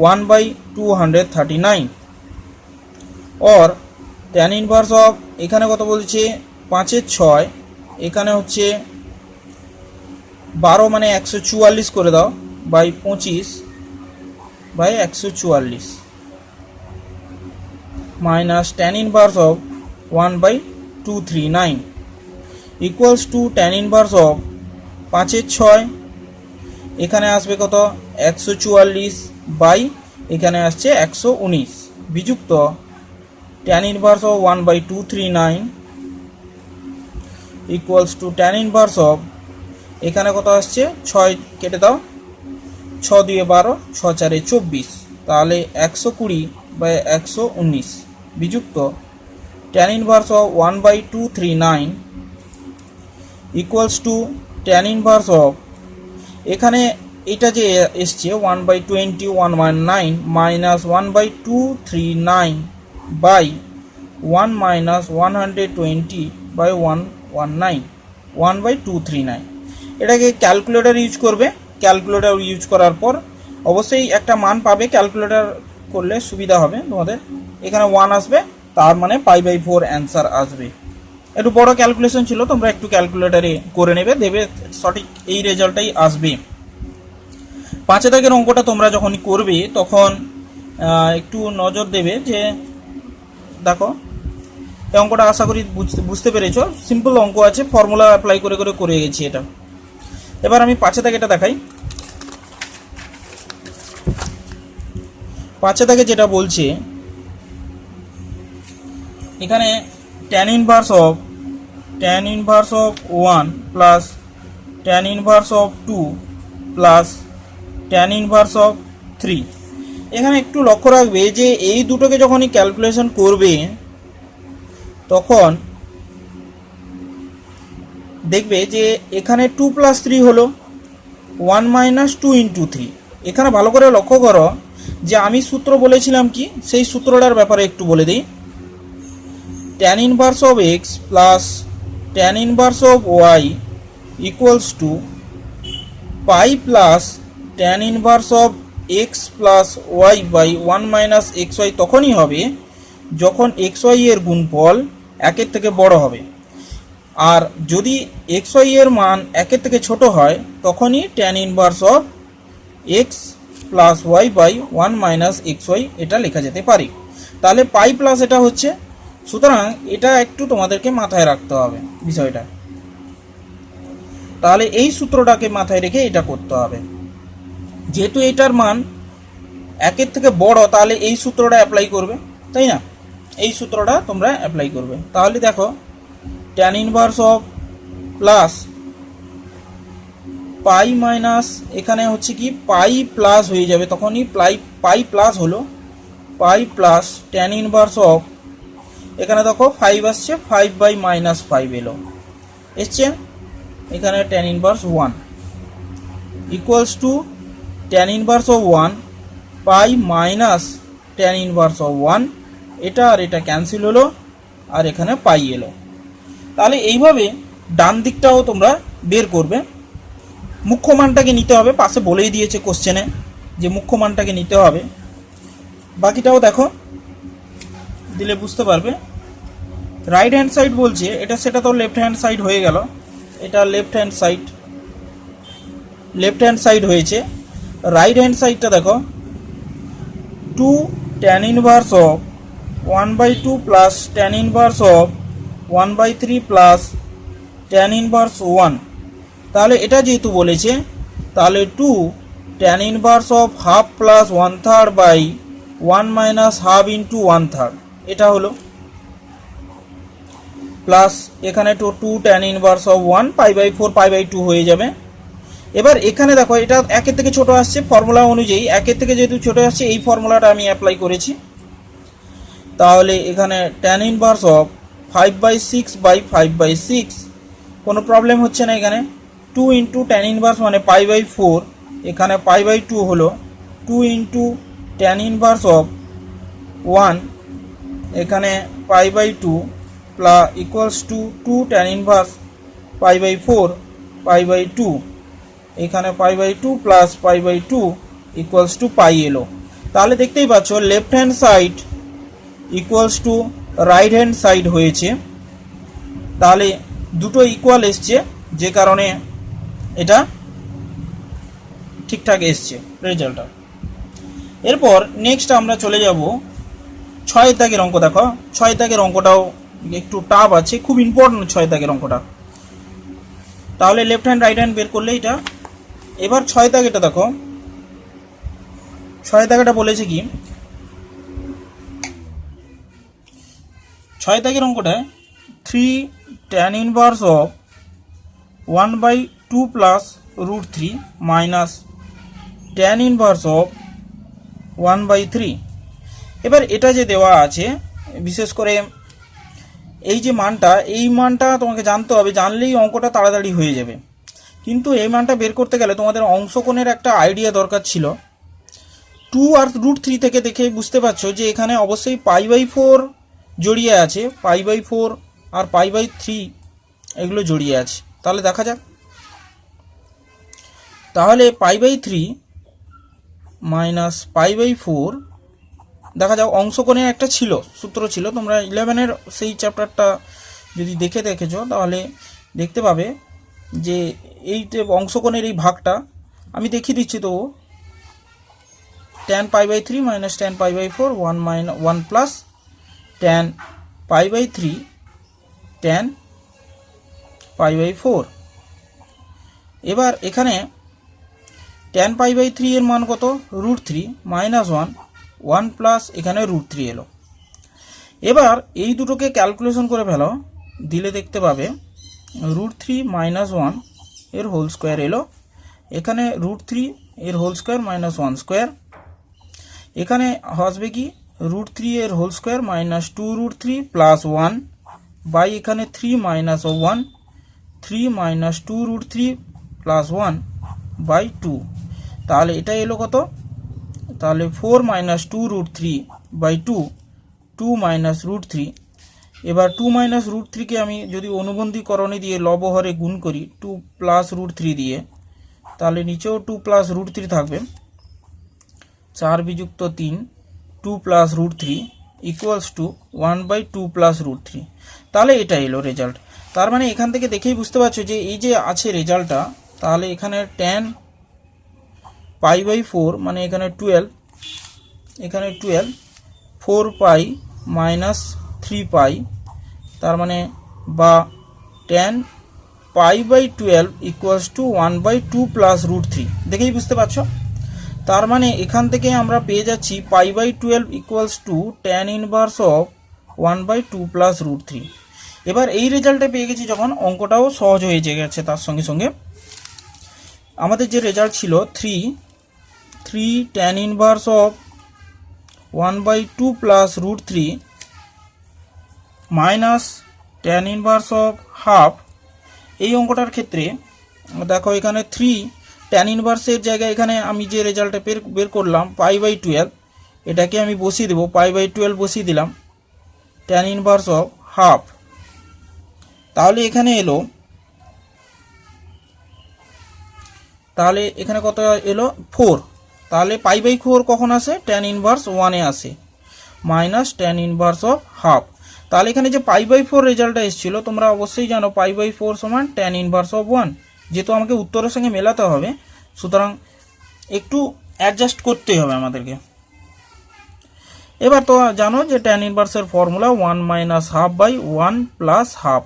1/239 और tan ইনভার্স অফ, এখানে কত বলছে 5 এর 6, এখানে হচ্ছে 12 মানে 144 করে দাও, by 25/144 minus tan inverse of 1/239 equals to tan inverse of 5 এর 6, এখানে আসবে কত 144 বাই এখানে আসছে 119 বিযুক্ত tan inverse of 1/239 equals to tan inverse of, এখানে কত আসছে 6 কেটে দাও, 6 দিয়ে 12, 6 4 24, তাহলে 120/119 বিযুক্ত tan inverse of 1/239 equals to tan inverse of, এখানে এটা যে এসছে 1/20 মাইনাস 1/239 বাই 1 মাইনাস 120/119 1/239, এটাকে ক্যালকুলেটর ইউজ করবে। ক্যালকুলেটর ইউজ করার পর অবশ্যই একটা মান পাবে, ক্যালকুলেটর করলে সুবিধা হবে তোমাদের। এখানে 1 আসবে, তার মানে π/4 অ্যান্সার আসবে। একটু বড় ক্যালকুলেশন ছিল, তোমরা একটু ক্যালকুলেটরে করে নেবে, দেবে সঠিক এই রেজাল্টটাই আসবে। 5 দাগের অঙ্কটা তোমরা যখন করবে তখন একটু নজর দেবে যে দেখো এই অঙ্কটা আশা করি বুঝতে পেরেছো, সিম্পল অঙ্ক আছে, ফর্মুলা অ্যাপ্লাই করে করে করে গেছি এটা। এবার আমি 5 দাগে এটা দেখাই। 5 দাগে যেটা বলছে, এখানে tan inverse of 1 plus tan inverse of 2 plus tan inverse of 3, এখানে একটু লক্ষ্য রাখবে যে এই দুটোকে যখনই ক্যালকুলেশন করবে তখন দেখবে যে এখানে 2 প্লাস 3 হলো 1 মাইনাস 2 ইন্টু 3। এখানে ভালো করে লক্ষ্য করো যে আমি সূত্র বলেছিলাম কি, সেই সূত্রটার ব্যাপারে একটু বলে দিই। tan inverse of x plus tan inverse of y equals to pi plus tan inverse of x plus y by 1 minus xy তখনই হবে যখন xy এর গুণফল 1 এর থেকে বড় হবে, আর যদি xy এর মান 1 এর থেকে ছোট হয় তখনই tan inverse of x plus y by 1 minus x y এটা লেখা যেতে পারে। তাহলে পাই প্লাস এটা হচ্ছে, সুতরাং এটা একটু তোমাদেরকে মাথায় রাখতে হবে বিষয়টা। তাহলে এই সূত্রটাকে মাথায় রেখে এটা করতে হবে। যেহেতু এটার মান একের থেকে বড়, তাহলে এই সূত্রটা অ্যাপ্লাই করবে, তাই না? এই সূত্রটা তোমরা অ্যাপ্লাই করবে। তাহলে দেখো tan inverse of plus pi minus, এখানে হচ্ছে কি পাই প্লাস হয়ে যাবে, তখনই পাই প্লাস হলো, পাই প্লাস ট্যান ইনভার্স অফ, এখানে দেখো 5 আসছে, 5 বাই মাইনাস 5 এলো, এসছে এখানে tan inverse 1 equals to tan inverse of 1 pi minus tan inverse of 1, এটা আর এটা ক্যান্সেল হলো, আর এখানে পাই এলো। তাহলে এইভাবে ডান দিকটাও তোমরা বের করবে। মুখ্য মানটাকে নিতে হবে, পাশে বলেই দিয়েছে কোশ্চেনে যে মুখ্য মানটাকে নিতে হবে। বাকিটাও দেখো, দিলে বুঝতে পারবে। রাইট হ্যান্ড সাইড বলছে, এটা সেটা তো লেফট হ্যান্ড সাইড হয়ে গেল, এটা লেফট হ্যান্ড সাইড হয়েছে। রাইট হ্যান্ড সাইডটা দেখো 2 tan inverse of 1/2 plus tan inverse of 1/3 plus tan inverse 1। তাহলে এটা যেহেতু বলেছে, তাহলে 2 tan inverse of half plus 1/3 by 1 minus half into 1/3, এটা হলো প্লাস এখানে 2 tan inverse of 1 pi by 4 pi by 2 হয়ে যাবে। এবার এখানে দেখো এটা একের থেকে ছোট আসছে, ফর্মুলা অনুযায়ী একের থেকে যেহেতু ছোট আসছে এই ফর্মুলাটা আমি অ্যাপ্লাই করেছি। তাহলে এখানে tan ইনভার্স অফ 5/6 বাই 5/6, কোনো প্রবলেম হচ্ছে না। এখানে 2 ইন্টু tan ইনভার্স মানে পাই বাই 4, এখানে পাই বাই 2 হলো 2 ইন্টু tan ইনভার্স অফ 1, এখানে pi by 2 plus equals to 2 tan inverse pi by 4 pi by 2, এখানে pi by 2 plus pi by 2 equals to pi এলো। তাহলে দেখতেই পাচ্ছ left hand side equals to right hand side হয়েছে। তাহলে দুটো equal এসছে, যে কারণে এটা ঠিকঠাক এসছে রেজাল্টটা। এরপর নেক্সট আমরা চলে যাব 6 দাগের অঙ্ক। দেখো 6 দাগের অঙ্কটাও একটু টাফ আছে, খুব ইম্পর্টেন্ট 6 দাগের অঙ্কটা। তাহলে লেফট হ্যান্ড রাইট হ্যান্ড বের করলে এটা। এবার 6 দাগেটা দেখো, 6 দাগেটা বলেছে কি, 6 দাগের অঙ্কটায় 3 tan inverse of 1/2 plus √3 minus tan inverse of 1/3। এবার এটা যে দেওয়া আছে, বিশেষ করে এই যে মানটা, এই মানটা তোমাকে জানতে হবে, জানলেই অঙ্কটা তাড়াতাড়ি হয়ে যাবে। কিন্তু এই মানটা বের করতে গেলে তোমাদের অংশকোণের একটা আইডিয়া দরকার ছিল। 2 আর √3 থেকে দেখে বুঝতে পারছো যে এখানে অবশ্যই পাই বাই 4 জড়িয়ে আছে, পাই বাই 4 আর পাই বাই 3 এগুলো জড়িয়ে আছে। তাহলে দেখা যাক। তাহলে pi by 3 minus pi by 4, দেখা যাক অংশকোণের একটা ছিল, সূত্র ছিল। তোমরা 11-এর সেই চ্যাপ্টারটা যদি দেখেছো তাহলে দেখতে পাবে যে এই যে অংশকোণের এই ভাগটা আমি দেখিয়ে দিচ্ছি। তো tan pi by 3 minus tan pi by 4 1 plus tan pi by 3 tan pi by 4। এবার এখানে tan পাই বাই 3 এর মান কত, √3 মাইনাস 1 প্লাস এখানে √3 এলো। এবার এই দুটোকে ক্যালকুলেশন করে ফেলো, দিলে দেখতে পাবে √3 মাইনাস 1 এর হোল স্কোয়ার এলো, এখানে √3 এর হোল স্কোয়ার মাইনাস 1 স্কোয়ার, এখানে আসবে কি √3 এর whole square minus 2√3 plus 1 by এখানে 3 মাইনাস 1, 3 মাইনাস 2√3 প্লাস 1 বাই 2। তাহলে এটা এলো কত, তাহলে 4 মাইনাস 2√3 বাই 2, 2 মাইনাস √3। এবার 2 মাইনাস √3কে আমি যদি অনুবন্ধীকরণে দিয়ে লবহরে গুণ করি 2 প্লাস √3 দিয়ে, তাহলে নিচেও 2 প্লাস √3 থাকবে, 4 বিযুক্ত 3 2 প্লাস √3 ইকুয়ালস টু 1/2 প্লাস √3। তাহলে এটা এলো রেজাল্ট। তার মানে এখান থেকে দেখেই বুঝতে পারছো যে এই যে আছে রেজাল্টটা, তাহলে এখানে tan পাই বাই 4 মানে এখানে 12, এখানে 12, 4 পাই মাইনাস 3 পাই, তার মানে বা tan pi by 12 equals to 1/2 plus root 3। দেখেই বুঝতে পারছো, তার মানে এখান থেকে আমরা পেয়ে যাচ্ছি pi by 12 equals to tan inverse of 1/2 plus root 3। এবার এই রেজাল্টটা পেয়ে গেছি যখন, অঙ্কটাও সহজ হয়ে গেছে তার সঙ্গে সঙ্গে। আমাদের যে রেজাল্ট ছিল 3 tan inverse of 1/2 plus root 3 minus tan inverse of half, এই অঙ্কটার ক্ষেত্রে দেখো এখানে 3 tan ইনভার্সের জায়গায় এখানে আমি যে রেজাল্টটা বের করলাম পাই বাই 12, এটাকে আমি বসিয়ে দেবো, পাই বাই 12 বসিয়ে দিলাম, tan ইনভার্স অফ হাফ, তাহলে এখানে এলো, তাহলে এখানে কত এলো 4, তাহলে পাই বাই 4 কখন আসে, tan ইনভার্স 1-এ আসে, minus tan inverse of half. তাহলে এখানে যে পাই বাই 4 রেজাল্টটা এসেছিল, তোমরা অবশ্যই জানো পাই বাই 4 সমান tan ইনভার্স অফ 1, যেহেতু আমাকে উত্তরের সঙ্গে মেলাতে হবে, সুতরাং একটু অ্যাডজাস্ট করতেই হবে আমাদেরকে। এবার তো জানো যে tan ইনভার্সের formula 1 minus half by 1 plus half,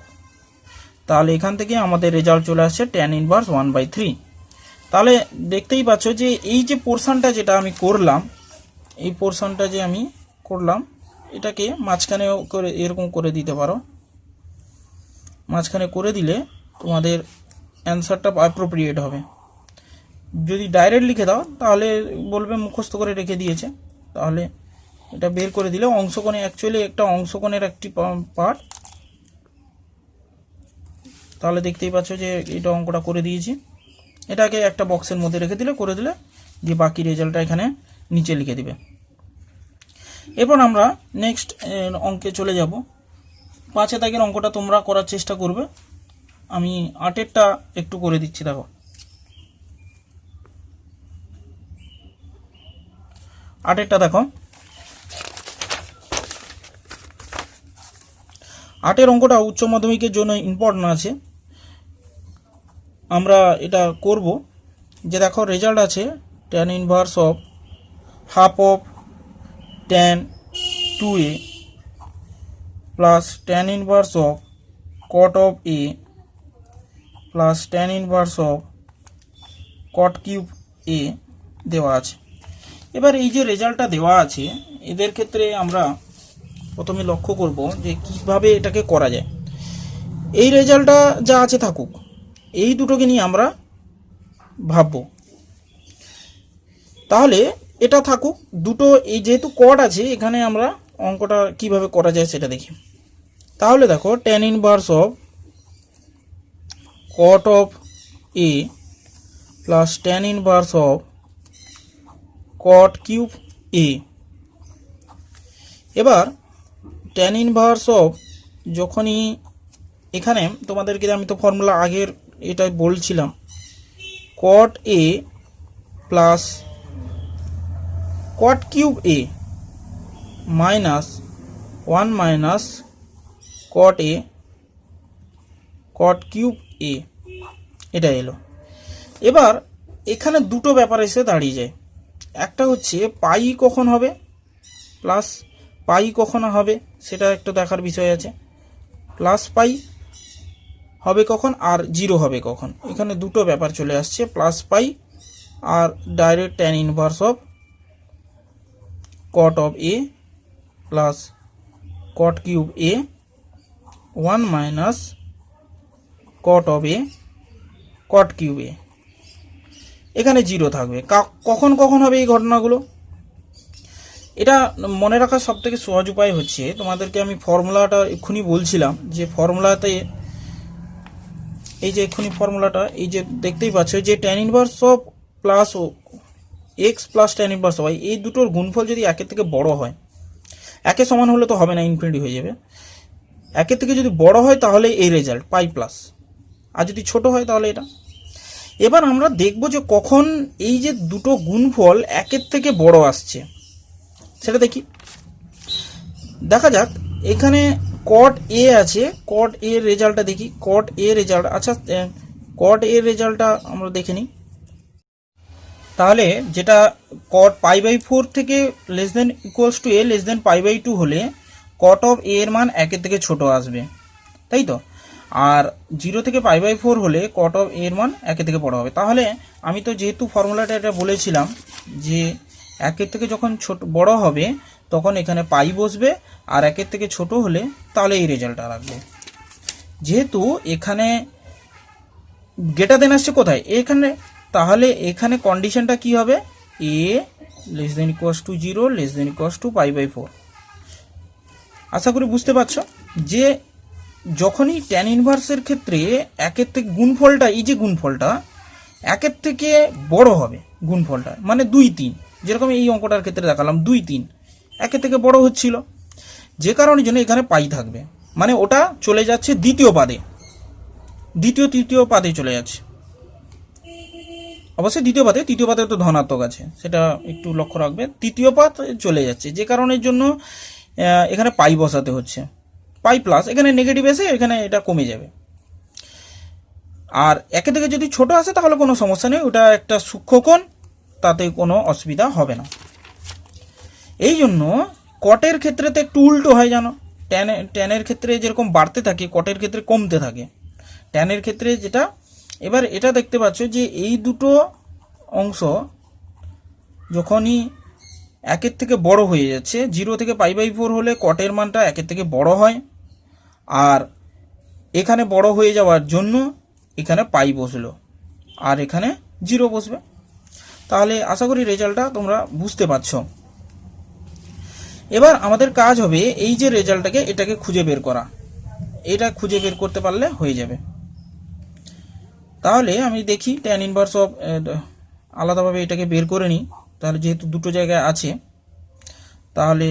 তাহলে এখান থেকে আমাদের রেজাল্ট চলে আসছে tan ইনভার্স 1/3। তাহলে দেখতেই পাচ্ছ যে এই যে পোর্শনটা যেটা আমি করলাম, এই পোর্শনটা যে আমি করলাম, এটাকে মাঝখানেও করে এরকম করে দিতে পারো, মাঝখানে করে দিলে তোমাদের অ্যান্সারটা অ্যাপ্রোপ্রিয়েট হবে। যদি ডাইরেক্ট লিখে দাও তাহলে বলবে মুখস্থ করে রেখে দিয়েছে, তাহলে এটা বের করে দিলে অংশকোণে, অ্যাকচুয়ালি একটা অংশকোণের একটি পার্ট, তাহলে দেখতেই পাচ্ছ যে এটা অঙ্কটা করে দিয়েছি। এটাকে একটা বক্সের মধ্যে রেখে দিলে, করে দিলে, দিয়ে বাকি রেজাল্টটা এখানে নিচে লিখে দিবে। এরপর আমরা নেক্সট অঙ্কে চলে যাব। 5 দাগের অঙ্কটা তোমরা করার চেষ্টা করবে, আমি 8এরটা একটু করে দিচ্ছি। দেখো 8এরটা দেখো, 8এর অঙ্কটা উচ্চ মাধ্যমিকের জন্য ইম্পর্টেন্ট আছে, আমরা এটা করব। যে দেখো রেজাল্ট আছে tan inverse of half of tan 2a plus tan inverse of cot of a plus tan inverse of cot cube a দেওয়া আছে। এবার এই যে রেজাল্টটা দেওয়া আছে, এদের ক্ষেত্রে আমরা প্রথমে লক্ষ্য করব যে কিভাবে এটাকে করা যায়। এই রেজাল্টটা যা আছে থাকুক, এই দুটোকে নিয়ে আমরা ভাববো। তাহলে এটা থাকুক দুটো, এই যেহেতু কট আছে এখানে আমরা অঙ্কটা কিভাবে করা যায় সেটা দেখি। তাহলে দেখো tan inverse of cot of a plus tan inverse of cot cube a। এবার tan ইনভার্স অফ, যখনই এখানে তোমাদেরকে আমি তো ফর্মুলা আগের এটাই বলছিলাম, cot a plus cot cube a minus 1 minus cot a cot cube a, এটা এলো। এবার এখানে দুটো ব্যাপার এসে দাঁড়িয়ে যায়, একটা হচ্ছে পাই কখন হবে প্লাস পাই কখন হবে সেটা একটু দেখার বিষয় আছে, প্লাস পাই হবে কখন আর 0 হবে কখন, এখানে দুটো ব্যাপার চলে আসছে, প্লাস পাই আর direct tan inverse of cot of a plus cot cube a 1 minus cot of a cot cube a, এখানে 0 থাকবে। কখন কখন হবে এই ঘটনাগুলো, এটা মনে রাখার সব থেকে সহজ উপায় হচ্ছে, তোমাদেরকে আমি ফর্মুলাটা এক্ষুনি বলছিলাম, যে ফর্মুলাতে এই যে এক্ষুনি ফর্মুলাটা এই যে দেখতেই পাচ্ছ, যে tan inverse of plus x plus tan inverse y, এই দুটোর গুণফল যদি একের থেকে বড় হয়, একে সমান হলে তো হবে না, ইনফিনিটি হয়ে যাবে, একের থেকে যদি বড় হয় তাহলে এই রেজাল্ট পাই প্লাস, আর যদি ছোট হয় তাহলে এটা। এবার আমরা দেখব যে কখন এই যে দুটো গুণফল একের থেকে বড় আসছে সেটা দেখি। দেখা যাক এখানে cot a আছে, cot a এর রেজাল্টটা দেখি, cot a রেজাল্ট, আচ্ছা cot a এর রেজাল্টটা আমরা দেখে নিই। তাহলে যেটা কট π/4 থেকে less than equals to a less than π/2 হলে কট অফ এ এর মান 1 থেকে ছোট আসবে, তাই তো। আর 0 থেকে π/4 হলে কট অফ এ এর মান 1 থেকে বড় হবে। তাহলে আমি তো যেহেতু ফর্মুলাটা এটা বলেছিলাম যে 1 থেকে যখন ছোট বড় হবে তখন এখানে পাই বসবে, আর 1 থেকে ছোট হলে তাহলে এই রেজাল্টটা রাখবো। যেহেতু এখানে গ্রেটার দেন আসছে কোথায়, এখানে, তাহলে এখানে কন্ডিশনটা কি হবে, a less than equals to 0 less than equals to π/4। আশা করি বুঝতে পারছো যে যখনই ট্যান ইনভার্সের ক্ষেত্রে 1 থেকে গুণফলটা, এই যে গুণফলটা 1 থেকে বড় হবে, গুণফলটা মানে 2, 3, যেরকম এই অঙ্কটার ক্ষেত্রে দেখালাম 2, 3 1 থেকে বড় হচ্ছিল, যে কারণের জন্য এখানে পাই থাকবে, মানে ওটা চলে যাচ্ছে দ্বিতীয় পাদে, দ্বিতীয় তৃতীয় পাদে চলে যাচ্ছে। অবশ্যই দ্বিতীয় পাদে, তৃতীয় পাদে তো ধনাত্মক আছে, সেটা একটু লক্ষ্য রাখবে। তৃতীয় পাদ চলে যাচ্ছে, যে কারণের জন্য এখানে পাই বসাতে হচ্ছে, পাই প্লাস, এখানে নেগেটিভ এসে এখানে এটা কমে যাবে। আর 1 থেকে যদি ছোট আসে তাহলে কোনো সমস্যা নেই, ওটা একটা সূক্ষ্মকোণ, তাতে কোনো অসুবিধা হবে না। এই জন্য কটের ক্ষেত্রে তো একটু উল্টো হয় জানো, ট্যানের ক্ষেত্রে যেরকম বাড়তে থাকে কটের ক্ষেত্রে কমতে থাকে। ট্যানের ক্ষেত্রে যেটা, এবার এটা দেখতে পাচ্ছ যে এই দুটো অংশ যখনই 1 থেকে বড় হয়ে যাচ্ছে, 0 থেকে π/4 হলে কটের মানটা 1 থেকে বড় হয়, আর এখানে বড় হয়ে যাওয়ার জন্য এখানে পাই বসলো, আর এখানে 0 বসবে। তাহলে আশা করি রেজাল্টটা তোমরা বুঝতে পারছো। এবার আমাদের কাজ হবে এই যে রেজাল্টটাকে, এটাকে খুঁজে বের করা, এটা খুঁজে বের করতে পারলে হয়ে যাবে। তাহলে আমি দেখি ট্যান ইনভার্স অফ, আলাদাভাবে এটাকে বের করে নিই, তাহলে যেহেতু দুটো জায়গায় আছে, তাহলে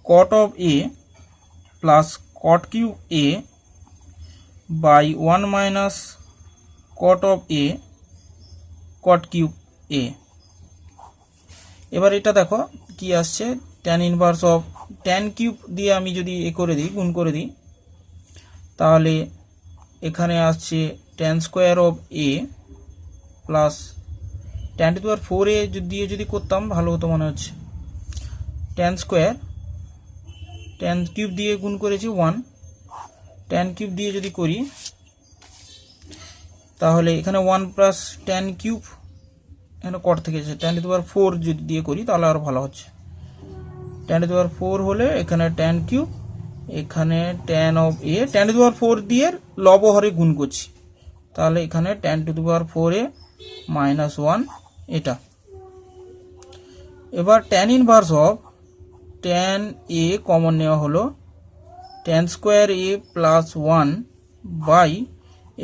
cot of a plus cot cube a by 1 minus cot of a cot cube a. এবার এটা দেখো কি আসছে, tan inverse of tan cube দিয়ে আমি যদি এ করে দিই, গুণ করে দিই, তাহলে এখানে আসছে tan square of a plus tan to the power 4a দিয়ে যদি করতাম ভালো হতো মনে হচ্ছে, ট্যান স্কোয়ার, ট্যান কিউব দিয়ে গুণ করেছি 1, ট্যান কিউব দিয়ে যদি করি তাহলে এখানে 1 প্লাস ট্যান কিউব, এখানে কট থেকে ট্যান টু দি পাওয়ার 4 যদি দিয়ে করি তাহলে আরও ভালো হচ্ছে। ট্যান টু দি পাওয়ার 4 হলে এখানে ট্যান কিউব, এখানে tan of a, tan to the power 4 দিয়ে লব হরে গুণ করছি, তাহলে এখানে tan to the power 4a minus 1 এটা। এবার tan inverse of tan a common নেওয়া হলো, tan square a plus 1 by,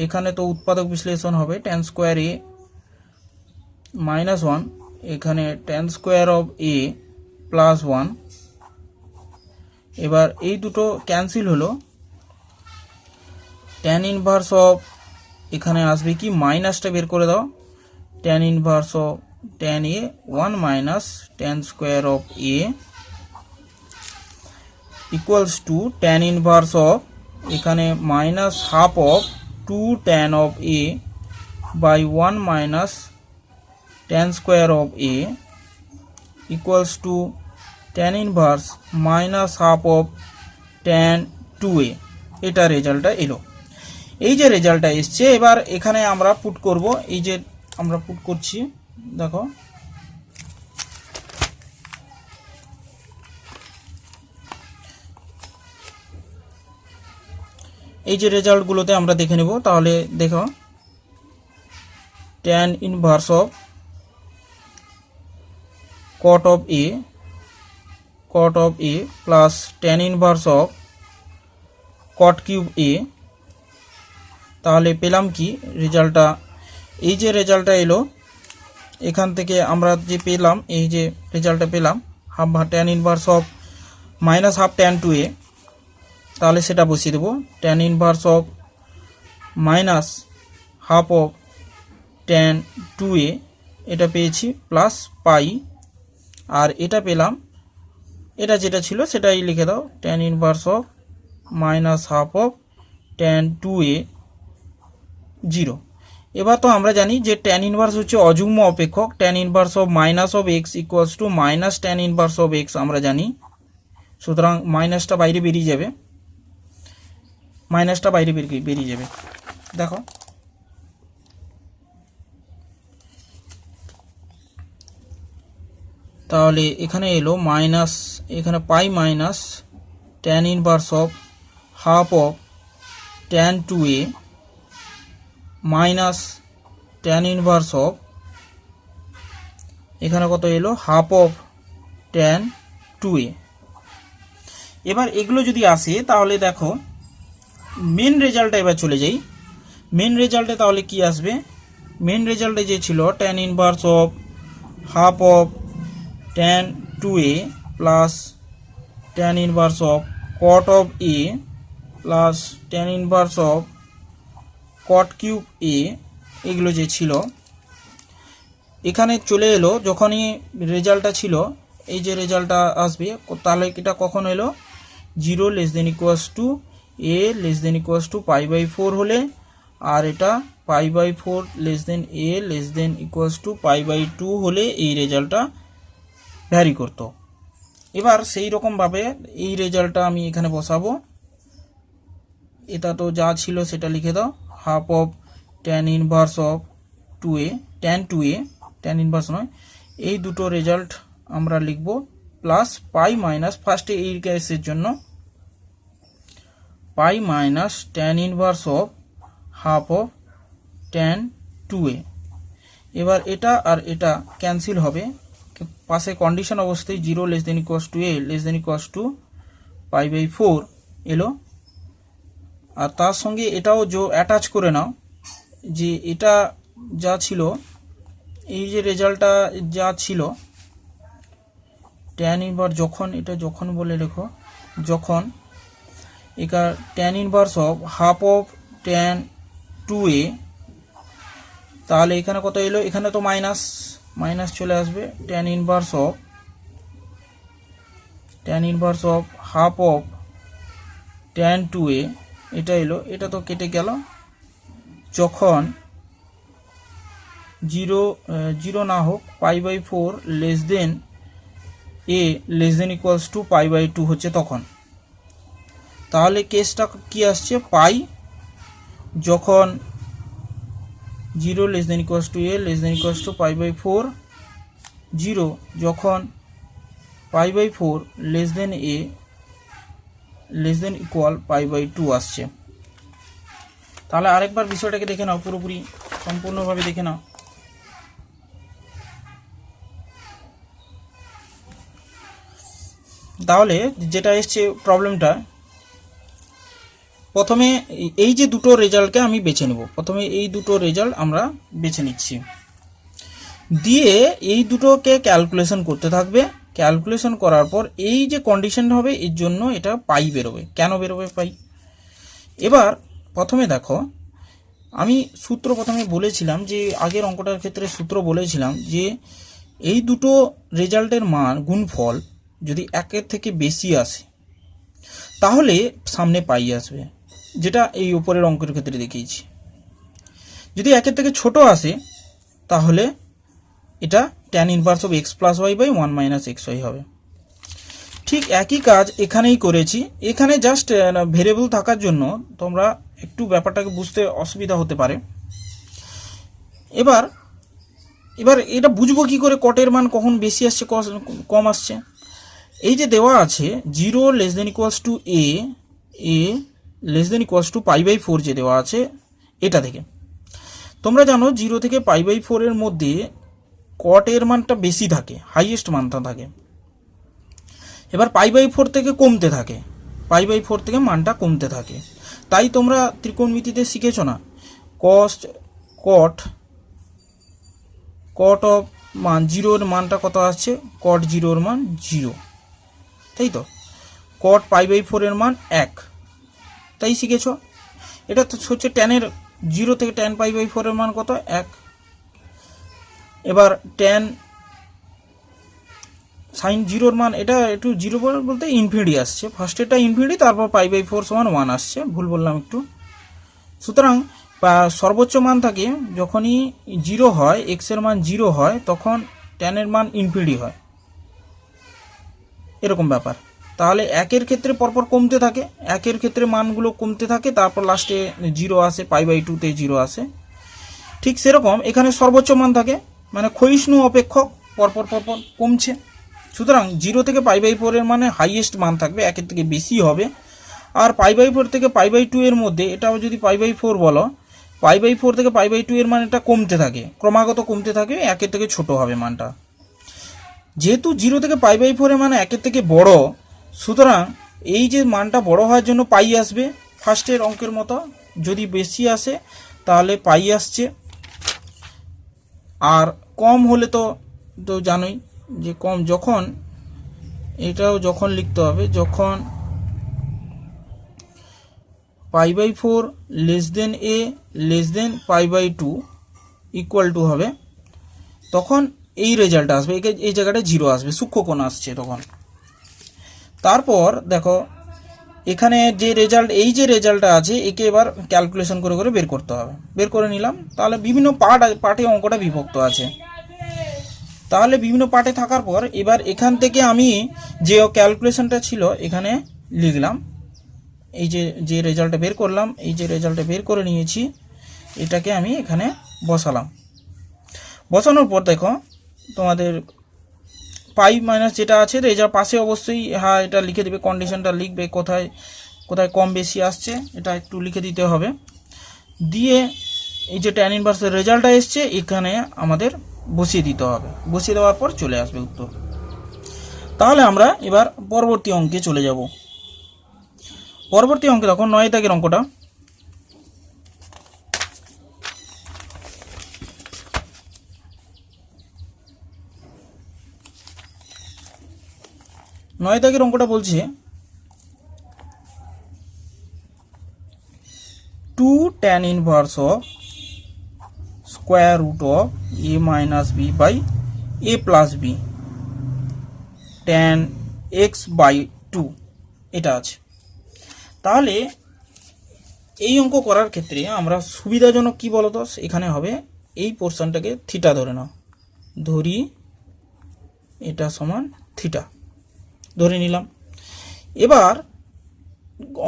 এখানে তো উৎপাদক বিশ্লেষণ হবে, ট্যান স্কোয়ার এ মাইনাস 1, এখানে tan square of a plus 1। এবার এই দুটো ক্যান্সেল হলো, ট্যান ইনভার্স অফ, এখানে আসবে কি মাইনাসটা বের করে দাও, tan inverse of tan a 1 minus tan square of a equals to tan inverse of, এখানে minus half of 2 tan of a by 1 minus tan square of a equals to tan inverse minus half of tan 2a। এটা রেজাল্টটা এলো। এই যে রেজাল্টটা এসছে, এবার এখানে আমরা পুট করব, এই যে আমরা পুট করছি দেখো, এই যে রেজাল্টগুলোতে আমরা দেখে নেব। তাহলে দেখো tan inverse of cot of a, cot of a plus tan inverse of cot cube a, তাহলে পেলাম কি রেজাল্টটা, এই যে রেজাল্টটা এলো এখান থেকে আমরা যে পেলাম, এই যে রেজাল্টটা পেলাম half tan inverse of minus half tan 2a, তাহলে সেটা বসিয়ে দেবো, tan inverse of minus half of tan 2a, এটা পেয়েছি প্লাস পাই, আর এটা পেলাম, এটা যেটা ছিল সেটাই লিখে দাও, tan inverse of minus half of tan 2a 0। এবার তো আমরা জানি যে ট্যান ইনভার্স হচ্ছে অযুগ্ম অপেক্ষক, tan inverse of minus of x equals two minus tan inverse of x আমরা জানি। সুতরাং মাইনাসটা বাইরে বেরিয়ে যাবে, মাইনাসটা বাইরে বেরিয়ে যাবে। দেখো তাহলে এখানে এলো মাইনাস, এখানে pi minus tan inverse of half of tan 2a minus tan inverse of, এখানে কত এলো হাফ অফ ট্যান 2a। এবার এগুলো যদি আসে তাহলে দেখো মেন রেজাল্টটা এবার চলে যাই। মেন রেজাল্টে তাহলে কি আসবে? মেন রেজাল্টে যে ছিল tan inverse of half of tan 2a plus tan inverse of cot of a plus tan inverse of cot cube a, এগুলো যে ছিল এখানে চলে এলো। যখনই রেজাল্টটা ছিল এই যে রেজাল্টটা আসবে, তাহলে এটা কখন এলো? 0 less than equals to a less than equals to pi by 4 হলে, আর এটা pi by 4 less than a less than equals to pi by 2 হলে এই রেজাল্টটা ভ্যারি করতো। এবার সেই রকমভাবে এই রেজাল্টটা আমি এখানে বসাবো। এটা তো যা ছিল সেটা লিখে দাও, half of tan inverse of 2a, tan 2a, tan inverse নয়, এই দুটো রেজাল্ট আমরা লিখব প্লাস পাই মাইনাস, ফার্স্টে এই কেসের জন্য pi minus tan inverse of half of tan 2a। এবার এটা আর এটা ক্যান্সেল হবে, পাশে কন্ডিশন অবস্থায় 0 less than equals to a less than equals to pi by 4 এলো। আর তার সঙ্গে এটাও অ্যাটাচ করে নাও যে এটা যা ছিল, এই যে রেজাল্টটা যা ছিল ট্যান ইনভার্স, যখন এটা যখন বলে লেখো, যখন এখানে tan inverse of half of tan 2a, তাহলে এখানে কত এলো? এখানে তো মাইনাস মাইনাস চলে আসবে, tan inverse of half of tan 2a, এটা এলো। এটা তো কেটে গেল যখন 0 না হোক pi by 4 less than a less than equals to pi by 2 হচ্ছে তখন। তাহলে কেসটা কি আসছে? পাই যখন 0 less than equals to a less than equals to pi by 4, 0 যখন pi by 4 less than a less than equal pi by 2 আসছে। তাহলে আরেকবার বিষয়টাকে দেখে নাও, পুরোপুরি সম্পূর্ণভাবে দেখে নাও। তাহলে যেটা এসছে প্রবলেমটা, প্রথমে এই যে দুটো রেজাল্টকে আমি বেছে নেব। প্রথমে এই দুটো রেজাল্ট আমরা বেছে নিচ্ছি, দিয়ে এই দুটোকে ক্যালকুলেশন করতে থাকবে। ক্যালকুলেশন করার পর এই যে কন্ডিশন হবে এর জন্য এটা পাই বেরোবে। কেন বেরোবে পাই? এবার প্রথমে দেখো, আমি সূত্র প্রথমে বলেছিলাম যে আগের অঙ্কটার ক্ষেত্রে সূত্র বলেছিলাম যে এই দুটো রেজাল্টের মান গুণফল যদি 1-এর থেকে বেশি আসে তাহলে সামনে পাই আসবে, যেটা এই উপরের অঙ্কের ক্ষেত্রে দেখিয়েছি। যদি 1-এর থেকে ছোট আসে তাহলে এটা tan inverse of x plus y by 1 minus x y হবে। ঠিক একই কাজ এখানেই করেছি। এখানে জাস্ট ভেরিয়েবল থাকার জন্য তোমরা একটু ব্যাপারটাকে বুঝতে অসুবিধা হতে পারে। এবার এটা বুঝবো কি করে কটের মান কখন বেশি আসছে কম আসছে? এই যে দেওয়া আছে 0 less than equals to a less than equals to pi by 4 যে দেওয়া আছে, এটা থেকে তোমরা জানো 0 থেকে পাই বাই 4 এর মধ্যে কটের মানটা বেশি থাকে, হাইয়েস্ট মানটা থাকে। এবার পাই বাই 4 থেকে কমতে থাকে, পাই বাই 4 থেকে মানটা কমতে থাকে। তাই তোমরা ত্রিকোণমিতিতে শিখেছো না, কট অফ মান 0-এর মানটা কত আসছে? কট 0-এর মান 0, তাই তো। কট পাই বাই 4-এর মান 1, তাই শিখেছ। এটা তো হচ্ছে ট্যানের 0 থেকে ট্যান পাই বাই 4-এর মান কত? 1। এবার ট্যান সাইন 0-এর মান, এটা একটু 0 বলতে ইনফিনিটি আসছে, ফার্স্ট এটা ইনফিনিটি, তারপর পাই বাই 4 সমান 1 আসছে, ভুল বললাম একটু। সুতরাং সর্বোচ্চ মান থাকে যখনই 0 হয়, এক্সের মান 0 হয়, তখন ট্যানের মান ইনফিনিটি হয়, এরকম ব্যাপার। তাহলে একের ক্ষেত্রে পরপর কমতে থাকে, একের ক্ষেত্রে মানগুলো কমতে থাকে, তারপর লাস্টে 0 আসে, π/2 তে 0 আসে। ঠিক সেরকম এখানে সর্বোচ্চ মান থাকে, মানে ক্ষয়িষ্ণু অপেক্ষক পরপর পরপর কমছে। সুতরাং 0 থেকে π/4 এর মানে হাইয়েস্ট মান থাকবে, একের থেকে বেশি হবে। আর π/4 থেকে π/2 এর মধ্যে, এটাও যদি π/4 বলো, π/4 থেকে π/2 এর মান এটা কমতে থাকে, ক্রমাগত কমতে থাকে, একের থেকে ছোট হবে মানটা। যেহেতু 0 থেকে π/4 এর মানে একের থেকে বড়, সুতরাং এই যে মানটা বড় হওয়ার জন্য পাই আসবে ফার্স্টের অঙ্কের মতো। যদি বেশি আসে তাহলে পাই আসছে, আর কম হলে তো তো জানোই যে কম, যখন এটাও যখন লিখতে হবে, যখন π/4 less than a less than π/2 equal to হবে, তখন এই রেজাল্ট আসবে, এই জায়গাটা 0 আসবে, সূক্ষ্মকোণ আসছে তখন। তারপর দেখো এখানে যে রেজাল্ট, এই যে রেজাল্টটা আছে, একে এবার ক্যালকুলেশন করে করে বের করতে হবে। বের করে নিলাম, তাহলে বিভিন্ন পার্টে অঙ্কটা বিভক্ত আছে। তাহলে বিভিন্ন পার্টে থাকার পর এবার এখান থেকে আমি যে ক্যালকুলেশনটা ছিল এখানে লিখলাম, এই যে রেজাল্টটা বের করলাম, এই যে রেজাল্টটা বের করে নিয়েছি, এটাকে আমি এখানে বসালাম। বসানোর পর দেখো তোমাদের পাই মাইনাস যেটা আছে, রেজাল্ট পাশে অবশ্যই হ্যাঁ এটা লিখে দেবে, কন্ডিশনটা লিখবে, কোথায় কোথায় কম বেশি আসছে এটা একটু লিখে দিতে হবে। দিয়ে এই যে ট্যান ইনভার্সের রেজাল্টটা এসছে এখানে আমাদের বসিয়ে দিতে হবে, বসিয়ে দেওয়ার পর চলে আসবে উত্তর। তাহলে আমরা এবার পরবর্তী অঙ্কে চলে যাব। পরবর্তী অঙ্কে দেখো 9 দাগের অঙ্কটা। 9 দাগের অঙ্কটা বলছে 2 tan inverse of square root of a minus b by a plus b tan x/2 এটা আছে। তাহলে এই অঙ্ক করার ক্ষেত্রে আমরা সুবিধাজনক কি বলতো, এখানে হবে এই পোর্শনটাকে থিটা ধরে নাও, ধরি এটা সমান থিটা ধরে নিলাম। এবার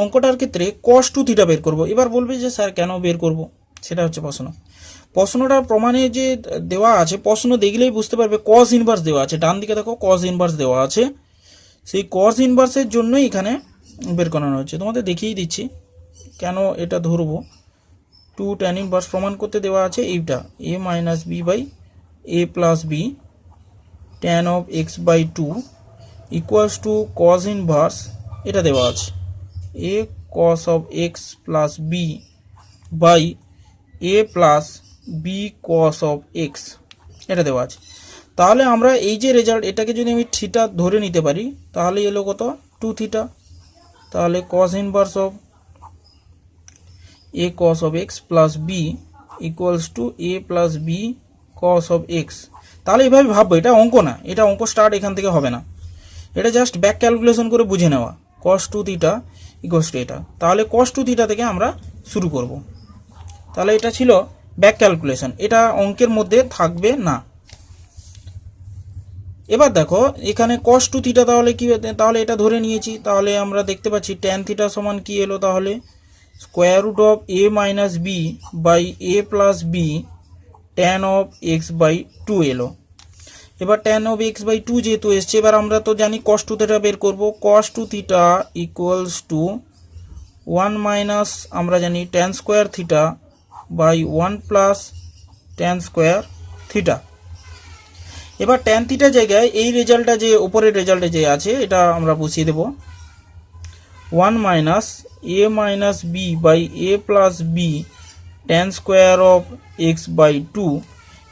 অঙ্কটার ক্ষেত্রে cos 2 থিটা বের করব। এবার বলবে যে স্যার কেন বের করব, সেটা হচ্ছে প্রশ্নটা প্রমাণে যে দেওয়া আছে, প্রশ্ন দেখলেই বুঝতে পারবে cos ইনভার্স দেওয়া আছে, ডান দিকে দেখো cos ইনভার্স দেওয়া আছে, সেই cos ইনভার্সের জন্যই এখানে বের করানো হচ্ছে। তোমাদের দেখিয়ে দিচ্ছি কেন এটা ধরবো। 2 tan ইনভার্স প্রমাণ করতে দেওয়া আছে এইটা, a minus b by a plus b tan of x/2 equals to cos inverse, এটা দেওয়া আছে a cos of x plus b by a plus b cos of x, এটা দেওয়া আছে। তাহলে আমরা এই যে রেজাল্ট, এটাকে যদি আমি থিটা ধরে নিতে পারি তাহলে এলো কত 2 থিটা। তাহলে cos inverse of a cos of x plus b equals to a plus b cos of x। তাহলে এইভাবে ভাববো, এটা অঙ্ক না, এটা অঙ্ক স্টার্ট এখান থেকে হবে না, এটা জাস্ট ব্যাক ক্যালকুলেশন করে বুঝে নেওয়া, cos 2 থিটা ইকুয়ালস টু এটা। তাহলে cos 2 থিটা থেকে আমরা শুরু করব। তাহলে এটা ছিল ব্যাক ক্যালকুলেশন, এটা অঙ্কের মধ্যে থাকবে না। এবার দেখো এখানে cos 2 থিটা তাহলে কি, তাহলে এটা ধরে নিয়েছি, তাহলে আমরা দেখতে পাচ্ছি tan থিটা সমান কি এলো, তাহলে square root of a minus b by a plus b tan of x/2 এলো। এবার tan অফ x/2 যেহেতু এসছে, এবার আমরা তো জানি cos 2 থিটা বের করব। cos 2 theta equals to 1 minus আমরা জানি tan square theta by 1 plus tan square theta. এবার tan থিটা জায়গায় এই রেজাল্টটা যে উপরের রেজাল্টে যে আছে এটা আমরা বসিয়ে দেব, 1 minus a minus b by a plus b tan square of x/2,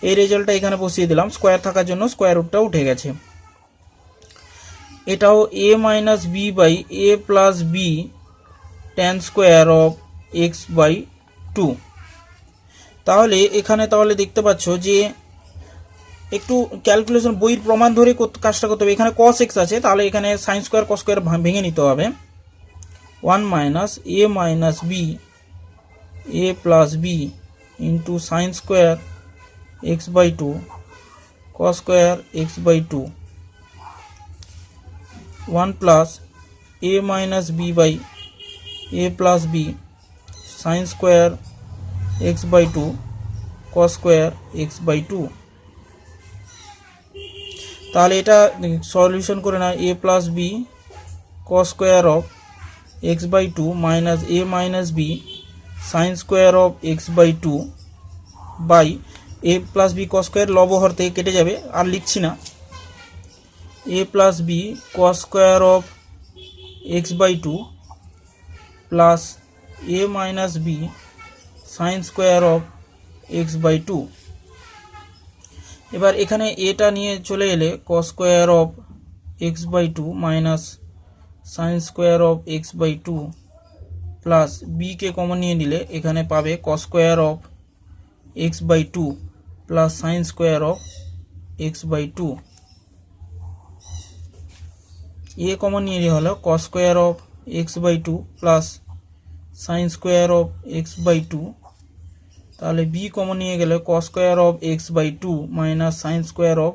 এই রেজাল্টটা এখানে বসিয়ে দিলাম, স্কোয়ার থাকার জন্য স্কোয়ার রুটটা উঠে গেছে। এটাও a minus b by a plus b tan square of x/2। তাহলে এখানে তাহলে দেখতে পাচ্ছ যে একটু ক্যালকুলেশন বইয়ের প্রমাণ ধরে কাজটা করতে হবে। এখানে cos x আছে, তাহলে এখানে sin স্কোয়ার cos স্কোয়ার ভেঙে নিতে হবে। 1 minus a minus b a plus b into sine square x by two cos square x by two 1 plus a minus b by a plus b sine square x by two cos square x by two. তাহলে এটা solution করে না, a plus b cos square of x by two minus a minus b sine square of x by two by a plus b cos square লবহর থেকে কেটে যাবে, আর লিখছি না। a plus b cos square of x by two plus a minus b sine square of x by two. এবার এখানে এটা নিয়ে চলে এলে cos square of x by two minus sine square of x by two plus বিকে common নিয়ে নিলে এখানে পাবে cos square of x by two plus sine square of x by two. A common নিয়ে নিলে হলো cos square of x by two plus sine square of x by two. তাহলে b common নিয়ে গেলে cos square of x by two minus sine square of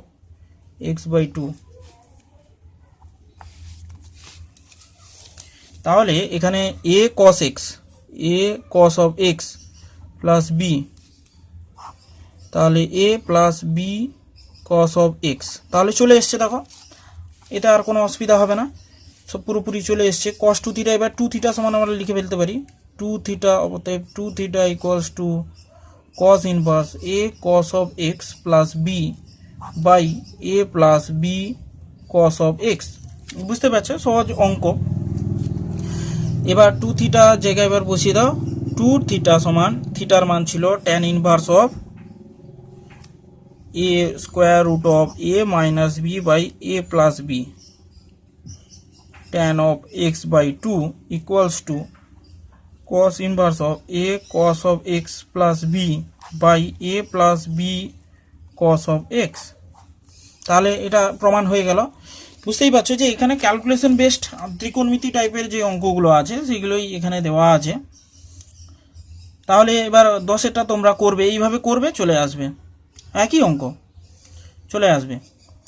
x by two. তাহলে এখানে a cos x, a cos of x plus b, তাহলে a plus b cos of x, তাহলে চলে এসছে। দেখো এটা আর কোনো অসুবিধা হবে না, সব পুরোপুরি চলে এসছে। কস টু থিটা, এবার টু থিটা সমান আমরা লিখে ফেলতে পারি, টু থিটা অতএব two theta equals to cos inverse a cos of x plus b by a plus b cos of x। বুঝতে পারছো, সহজ অঙ্ক। এবার টু থিটা জায়গায় এবার বসিয়ে দাও, টু থিটা সমান থিটার মান ছিল tan inverse of a square root of a minus b by a plus b tan of x by two equals to cos inverse of a cos of x plus b by a plus b cos of x। তাহলে এটা প্রমাণ হয়ে গেল। বুঝতেই পারছো যে এখানে calculation based ত্রিকোণমিতি টাইপের যে অঙ্কগুলো আছে সেগুলোই এখানে দেওয়া আছে। তাহলে এবার 10এরটা তোমরা করবে, এইভাবে করবে, চলে আসবে, একই অঙ্ক চলে আসবে,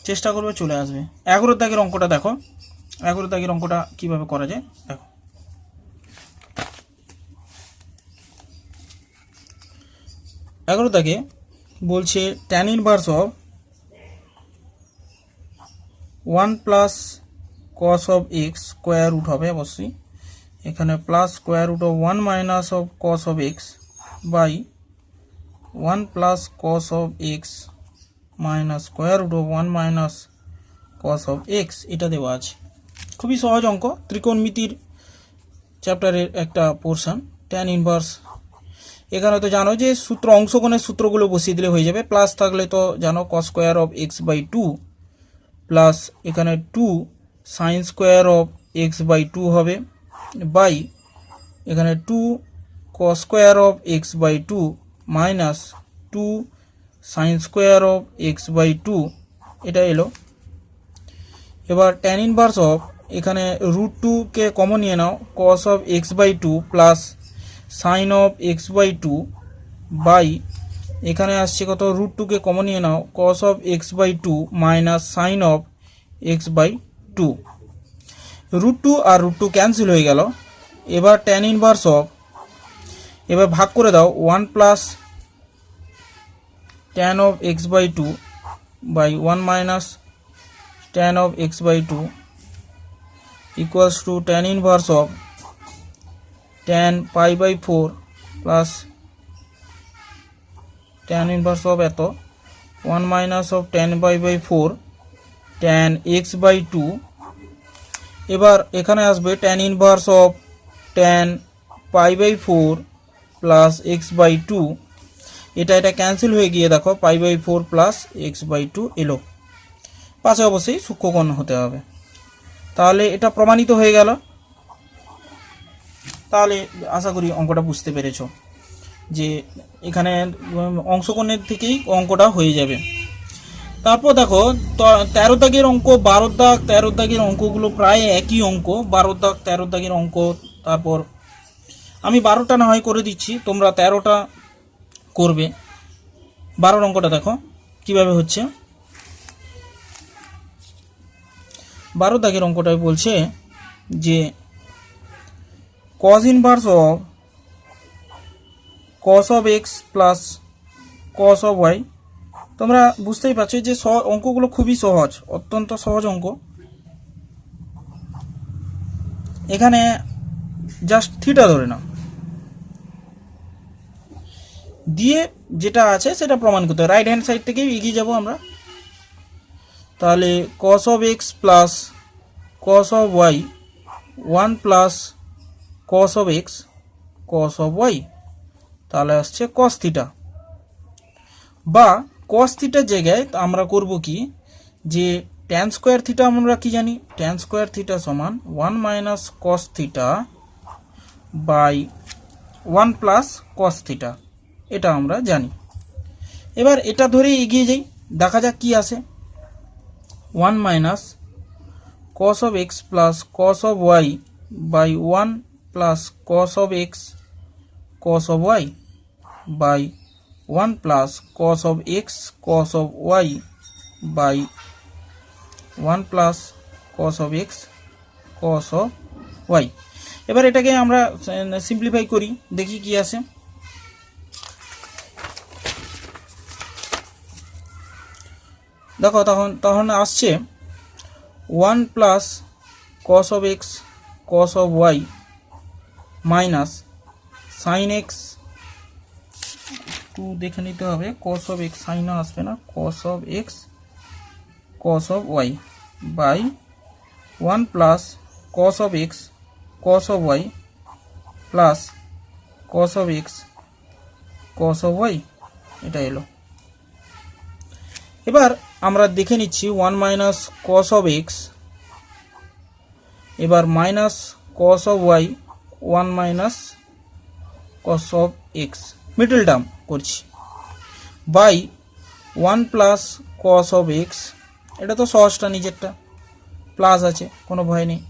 চেষ্টা করবে চলে আসবে। 11 দাগের অঙ্কটা দেখো, 11 দাগের অঙ্কটা কিভাবে করা যায় দেখো। 11 দাগে বলছে tan inverse of 1 plus cos of x square root হবে অবশ্যই, এখানে plus square root of 1 minus of cos of x by 1 plus cos of x minus square root of 1 minus cos of x। এটা দেওয়া আছে, খুবই সহজ অঙ্ক, ত্রিকোণমিতির চ্যাপ্টারের একটা পোর্শন। tan ইনভার্স এখানে তো জানো যে সূত্র, অংশকোণের সূত্রগুলো বসিয়ে দিলে হয়ে যাবে। প্লাস থাকলে তো জানো cos square of x by two plus এখানে 2 sine square of x by two হবে বাই এখানে 2 cos square of x by two minus 2 sine square of x by two, এটা এলো। এবার tan ইনভার্স অফ এখানে রুট 2কে common নিয়ে নাও, cos of x by two plus sine of x by two by এখানে আসছে কত, রুট 2কে কমন নিয়ে নাও, cos of x by two minus sine of x by two. Root 2 আর রুট 2 ক্যান্সেল হয়ে গেল। এবার tan ইনভার্স অফ, এবার ভাগ করে দাও, 1 plus tan of x by two by 1 minus tan of x by two equals to tan inverse of tan pi by 4 plus tan inverse of এত 1 minus of tan pi by 4 tan x by two. এবার এখানে আসবে tan inverse of tan pi by 4 plus x by two, এটা cancel হয়ে গিয়ে দেখো pi by 4 plus x by two এলো। পাশে অবশ্যই সূক্ষ্মকোণ হতে হবে। তাহলে এটা প্রমাণিত হয়ে গেল। তাহলে আশা করি অঙ্কটা বুঝতে পেরেছো যে এখানে অংশকোণের থেকেই অঙ্কটা হয়ে যাবে। তারপর দেখো 13 দাগের অঙ্ক, 12 দাগ, 13 দাগের অঙ্কগুলো প্রায় একই অঙ্ক। 12 দাগ 13 দাগের অঙ্ক, তারপর আমি 12টা না হয় করে দিচ্ছি, তোমরা 13টা করবে। 12 অঙ্কটা দেখো কিভাবে হচ্ছে। 12 দাগের অঙ্কটাই বলছে যে cos inverse of cos of x plus cos of y। তোমরা বুঝতেই পারছো যে অঙ্কগুলো খুবই সহজ, অত্যন্ত সহজ অঙ্ক। এখানে জাস্ট থিটা ধরে নাও, দিয়ে যেটা আছে সেটা প্রমাণ করতে হবে। রাইট হ্যান্ড সাইড থেকে এগিয়ে যাব আমরা। তাহলে cos of x plus cos of y 1 plus cos of x cos of y, তাহলে আসছে cos থিটা। বা cos থিটার জায়গায় আমরা করব কি, যে tan স্কয়ার থিটা আমরা কি জানি, tan স্কয়ার থিটা সমান 1 minus cos theta by 1 plus cos theta, এটা আমরা জানি। এবার এটা ধরে এগিয়ে যাই, দেখা যাক কি আসে। 1 minus cos of x plus cos of y by 1 plus cos of x cos of y by 1 plus cos of x cos of y by 1 plus cos of x cos of y। এবার এটাকে আমরা simplify করি, দেখি কি আসে। দেখো তখন আসছে 1 plus cos of x cos of y minus sin x, একটু দেখে নিতে হবে, cos অফ x sin আসবে না, cos of x cos of y by 1 plus cos of x cos of y plus cos of x cos of y, এটা এলো। এবার আমরা দেখে নিচ্ছি 1 মাইনাস cos অফ x, এবার minus cos of y 1 minus cos of x, middle term করছি, by 1 plus cos of x, এটা তো সহজটা নিজেরটা, প্লাস আছে কোনো ভয় নেই,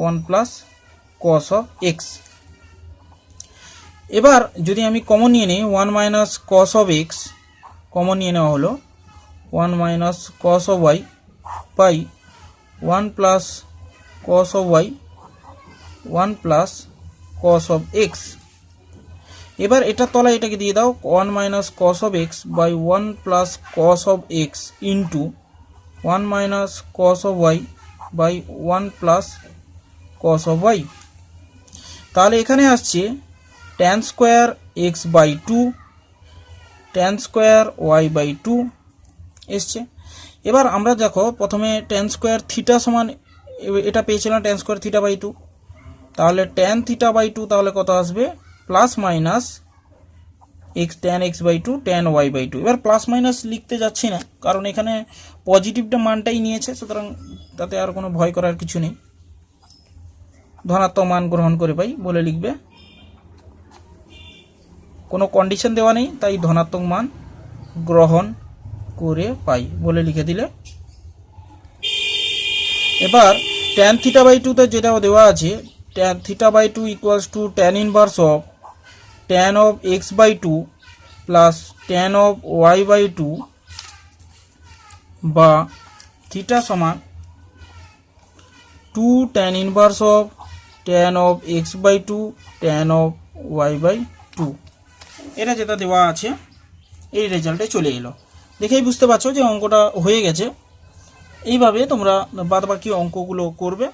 1 প্লাস cos অফ x। এবার যদি আমি কমন নিয়ে নিই 1 minus cos of x, common নিয়ে নেওয়া হলো 1 minus cos of y by 1 plus cos of y 1 plus cos of x। এবার এটা তলায় এটাকে দিয়ে দাও, 1 minus cos of x by 1 plus cos of x into 1 minus cos of y by 1 plus cos of y। তাহলে এখানে আসছে tan square x by 2 tan square y by 2 এসছে। এবার আমরা দেখো প্রথমে tan স্কোয়ার থিটা সমান এটা পেয়েছিলাম tan স্কোয়ার থিটা বাই 2, তাহলে tan থিটা বাই 2 তাহলে কত আসবে, plus minus x tan x by 2 tan y by 2। এবার প্লাস মাইনাস লিখতে যাচ্ছি না, কারণ এখানে পজিটিভটা মানটাই নিয়েছে, সুতরাং তাতে আর কোনো ভয় করার কিছু নেই। ধনাত্মক মান গ্রহণ করে পাই বলে লিখবে, কোনো কন্ডিশন দেওয়া নেই, তাই ধনাত্মক মান গ্রহণ করে পাই বলে লিখে দিলে। এবার tan থিটা বাই 2 তে যেটা দেওয়া আছে, tan theta by 2 equals to tan inverse of tan of x by 2 plus tan of y by 2, বা থিটা সমান 2 tan inverse of tan of x by 2 tan of y by 2। এটা যেটা দেওয়া আছে এই রেজাল্টে চলে এলো। দেখেই বুঝতে পারছো যে অঙ্কটা হয়ে গেছে। এইভাবে তোমরা বাদবাকি অঙ্কগুলো করবে।